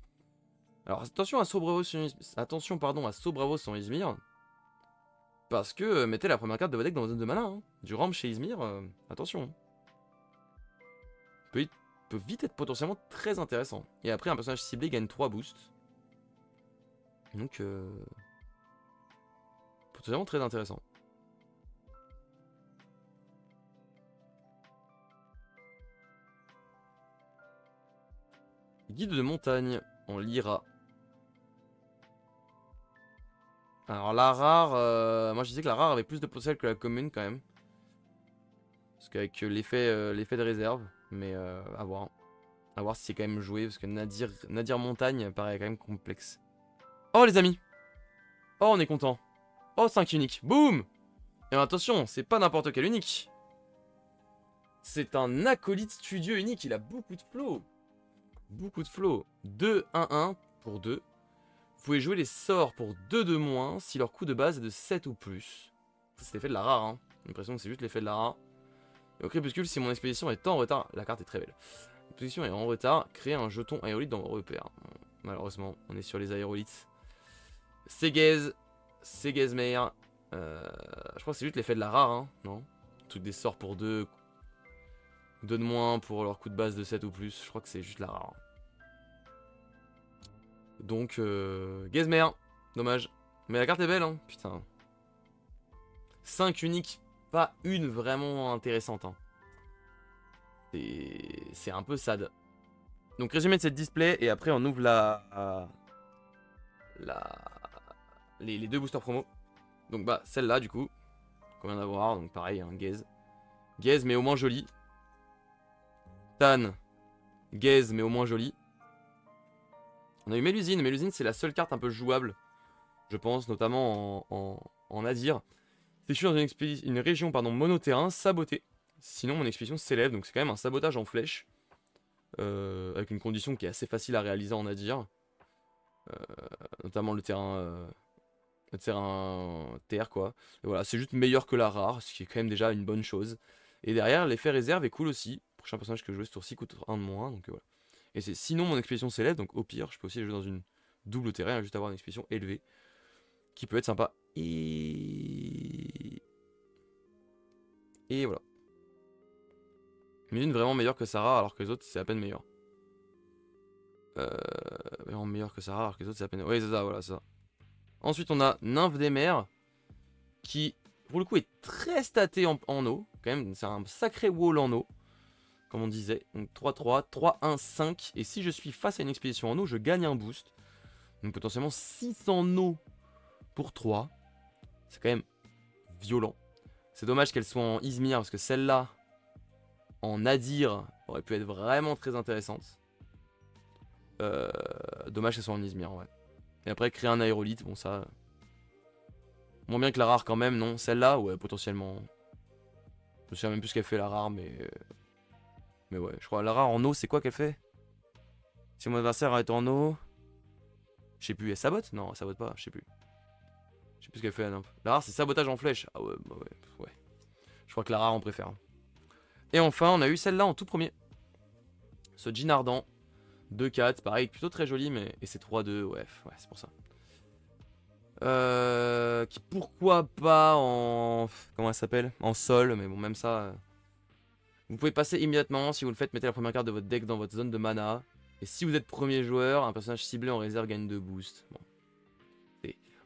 Alors attention à Sobravos en Izmir. Parce que mettez la première carte de votre deck dans votre zone de mana. Hein. Du ramp chez Izmir, attention. Peut vite être potentiellement très intéressant. Et après, un personnage ciblé gagne 3 boosts. Donc, potentiellement très intéressant. Guide de montagne, on lira. Alors la rare, moi je disais que la rare avait plus de potentiel que la commune quand même. Parce qu'avec l'effet de réserve, mais à voir. À voir si c'est quand même joué, parce que Nadir Montagne paraît quand même complexe. Oh les amis! Oh on est content. Oh 5 uniques, boum! Et attention, c'est pas n'importe quel unique. C'est un acolyte studio unique, il a beaucoup de flow. Beaucoup de flow. 2-1-1 pour 2. Vous pouvez jouer les sorts pour 2 de moins si leur coût de base est de 7 ou plus. Ça c'est l'effet de la rare, hein. J'ai l'impression que c'est juste l'effet de la rare. Et au crépuscule, si mon expédition est en retard, la carte est très belle. L'expédition est en retard, créez un jeton aérolite dans vos repères. Malheureusement, on est sur les aérolites. C'est gaze. C'est gazemare. Je crois que c'est juste l'effet de la rare, hein, non? Truc des sorts pour 2. 2 de moins pour leur coût de base de 7 ou plus. Je crois que c'est juste la rare. Donc, gazemare. Dommage. Mais la carte est belle, hein. Putain. 5 uniques. Pas une vraiment intéressante, hein. C'est un peu sad. Donc résumé de cette display et après on ouvre les 2 boosters promo. Donc bah celle-là du coup qu'on vient d'avoir, donc pareil un gaze. Gaze mais au moins joli. Tan. Gaze mais au moins joli. On a eu Mélusine. Mélusine c'est la seule carte un peu jouable, je pense, notamment en Nadir. C'est je suis dans une région monoterrain sabotée. Sinon mon expédition s'élève, donc c'est quand même un sabotage en flèche. Avec une condition qui est assez facile à réaliser en Nadir. Notamment le terrain terre quoi. Et voilà, c'est juste meilleur que la rare, ce qui est quand même déjà une bonne chose. Et derrière, l'effet réserve est cool aussi. Le prochain personnage que je joue ce tour-ci coûte 1 de moins, donc voilà. Et c'est sinon mon expédition s'élève, donc au pire, je peux aussi jouer dans une double terrain, juste avoir une expédition élevée. Qui peut être sympa. Et voilà. Mais une vraiment meilleure que Sarah alors que les autres c'est à peine meilleur. Vraiment meilleur que Sarah alors que les autres c'est à peine. Oui c'est ça, voilà c'est ça. Ensuite on a Nymphe des mers. Qui pour le coup est très staté en eau. Quand même c'est un sacré wall en eau. Comme on disait. Donc 3-3, 3-1-5. Et si je suis face à une expédition en eau, je gagne un boost. Donc potentiellement 6 en eau pour 3. C'est quand même violent. C'est dommage qu'elle soit en Izmir parce que celle-là en Nadir aurait pu être vraiment très intéressante. Dommage qu'elle soit en Izmir, ouais. Et après, créer un aérolite, bon ça... Moins bien que la rare quand même, non? Celle-là, ouais, potentiellement. Je me souviens même plus ce qu'elle fait la rare, mais... Mais ouais, je crois la rare en eau, c'est quoi qu'elle fait? Si mon adversaire est en eau... Je sais plus, elle sabote? Non, elle sabote pas, je sais plus. Je sais plus ce qu'elle fait la nymphe. La rare, c'est sabotage en flèche. Ah ouais, bah ouais. Je crois que la rare on préfère. Et enfin, on a eu celle-là en tout premier. Ce jean ardent. 2-4, pareil, plutôt très joli, mais... Et c'est 3-2, ouais, c'est pour ça. Qui pourquoi pas en... Comment elle s'appelle? En sol, mais bon, même ça... Vous pouvez passer immédiatement, si vous le faites, mettez la première carte de votre deck dans votre zone de mana. Et si vous êtes premier joueur, un personnage ciblé en réserve gagne 2 boosts. Bon.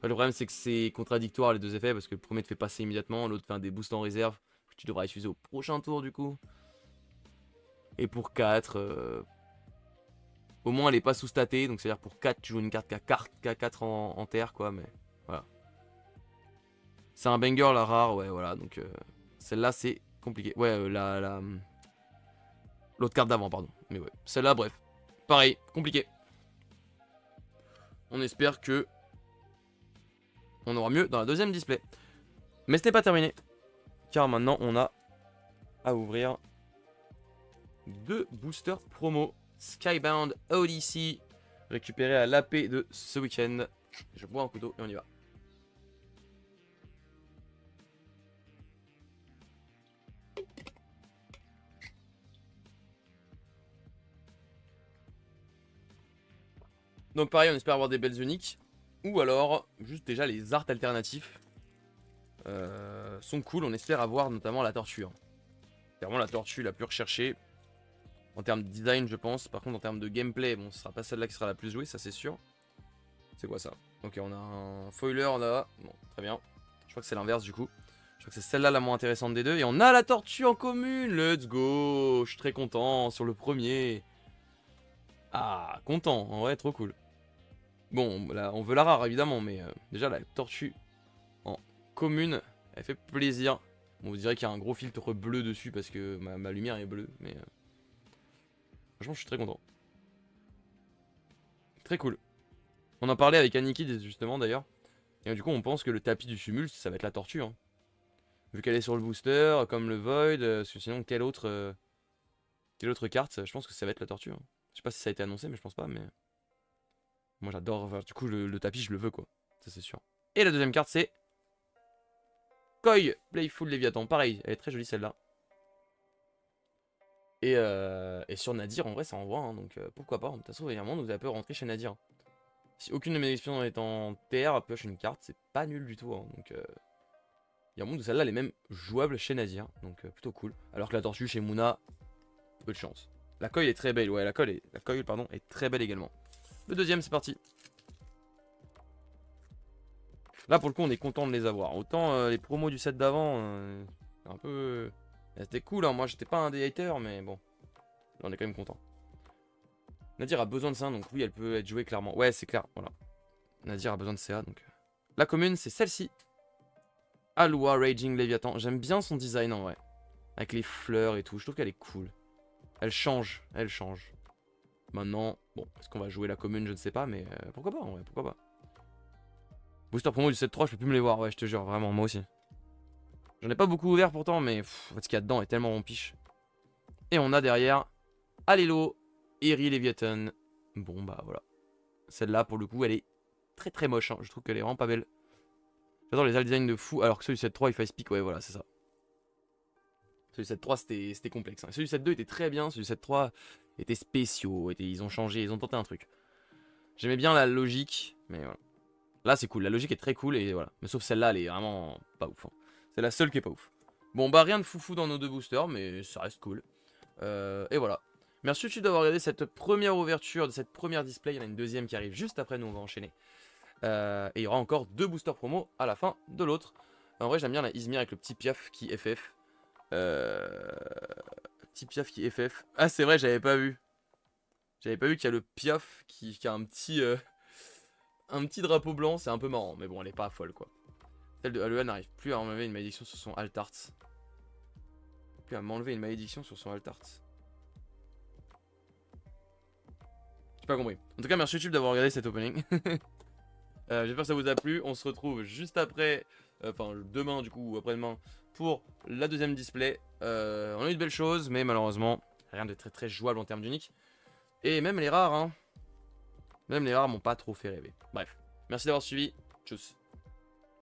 Le problème c'est que c'est contradictoire les deux effets, parce que le premier te fait passer immédiatement, l'autre fait des boosts en réserve, que tu devras utiliser au prochain tour du coup. Et pour 4... Au moins elle est pas sous-statée, donc c'est-à-dire pour 4 tu joues une carte qui a 4 en terre quoi, mais voilà. C'est un banger la rare, ouais voilà, donc celle-là c'est compliqué. Ouais, l'autre carte d'avant, pardon. Mais ouais, celle-là, bref. Pareil, compliqué. On espère que on aura mieux dans la deuxième display. Mais ce n'est pas terminé, car maintenant on a à ouvrir 2 boosters promo. Skybound Odyssey, récupéré à l'AP de ce week-end. Je bois un couteau et on y va. Donc pareil, on espère avoir des belles uniques. Ou alors, juste déjà les arts alternatifs sont cool. On espère avoir notamment la tortue. Hein. C'est vraiment la tortue la plus recherchée. En termes de design, je pense. Par contre, en termes de gameplay, bon, ce sera pas celle-là qui sera la plus jouée, ça c'est sûr. C'est quoi ça? Ok, on a un foiler là. Bon, très bien. Je crois que c'est l'inverse du coup. Je crois que c'est celle-là la moins intéressante des deux. Et on a la tortue en commune. Let's go. Je suis très content sur le premier. Ah, content. En vrai, trop cool. Bon, là, on veut la rare évidemment. Mais déjà, la tortue en commune, elle fait plaisir. Bon, vous direz qu'il y a un gros filtre bleu dessus parce que ma lumière est bleue. Mais franchement, je suis très content. Très cool. On en parlait avec Aniki justement d'ailleurs. Et du coup, on pense que le tapis du Sumulus, ça va être la tortue. Hein. Vu qu'elle est sur le booster, comme le Void, parce que sinon, quelle autre carte? Je pense que ça va être la tortue. Hein. Je sais pas si ça a été annoncé, mais je pense pas. Mais moi, j'adore. Enfin, du coup, le tapis, je le veux quoi. Ça, c'est sûr. Et la deuxième carte, c'est Koi Playful Léviathan. Pareil, elle est très jolie celle-là. Et sur Nadir, en vrai, ça envoie. Hein, donc pourquoi pas. De toute façon, il y a un moment où vous avez peur de rentrer chez Nadir. Si aucune de mes expériences est en terre, pioche une carte, c'est pas nul du tout. Hein, donc, il y a un monde où celle-là elle est même jouable chez Nadir. Donc, plutôt cool. Alors que la tortue chez Mouna, peu de chance. La coille est très belle. Ouais, la coille pardon, est très belle également. Le deuxième, c'est parti. Là, pour le coup, on est content de les avoir. Autant les promos du set d'avant, un peu. C'était cool. Hein. Moi, j'étais pas un des haters, mais bon. Là, on est quand même content. Nadir a besoin de ça, donc oui, elle peut être jouée clairement. Ouais, c'est clair, voilà. Nadir a besoin de CA, donc... La commune, c'est celle-ci. Aloua Raging Léviathan. J'aime bien son design, en vrai. Avec les fleurs et tout, je trouve qu'elle est cool. Elle change, elle change. Maintenant, bon, est-ce qu'on va jouer la commune, je ne sais pas, mais pourquoi pas, en vrai, pourquoi pas. Booster promo du 7-3, je peux plus me les voir, ouais, je te jure, vraiment, moi aussi. J'en ai pas beaucoup ouvert pourtant, mais en fait, ce qu'il y a dedans est tellement rompiche. Et on a derrière Alelo, Eri Léviathan. Bon, bah voilà. Celle-là, pour le coup, elle est très très moche. Hein. Je trouve qu'elle est vraiment pas belle. J'adore les alt designs de fou, alors que celui 7.3 il face pick, ouais, voilà, c'est ça. Celui 7.3 c'était complexe. Hein. Celui 7.2 était très bien, celui 7.3 était spéciaux. Ils ont changé, ils ont tenté un truc. J'aimais bien la logique, mais voilà. Là, c'est cool, la logique est très cool et voilà. Mais sauf celle-là, elle est vraiment pas ouf. Hein. C'est la seule qui est pas ouf. Bon, bah rien de foufou dans nos deux boosters, mais ça reste cool. Et voilà. Merci YouTube d'avoir regardé cette première ouverture de cette première display. Il y en a une deuxième qui arrive juste après, nous on va enchaîner. Et il y aura encore 2 boosters promo à la fin de l'autre. En vrai, j'aime bien la Izmir avec le petit Piaf qui FF. Petit Piaf qui FF. Ah, c'est vrai, j'avais pas vu. J'avais pas vu qu'il y a le Piaf qui a un petit drapeau blanc. C'est un peu marrant, mais bon, elle est pas folle quoi. Celle de Aloha n'arrive plus à enlever une malédiction sur son Altart. Plus à m'enlever une malédiction sur son Altart. J'ai pas compris. En tout cas, merci YouTube d'avoir regardé cet opening. J'espère que ça vous a plu. On se retrouve juste après, enfin demain du coup ou après-demain pour la deuxième display. On a eu de belles choses, mais malheureusement rien de très très jouable en termes d'unique. Et même les rares, hein. Même les rares m'ont pas trop fait rêver. Bref, merci d'avoir suivi. Tchuss.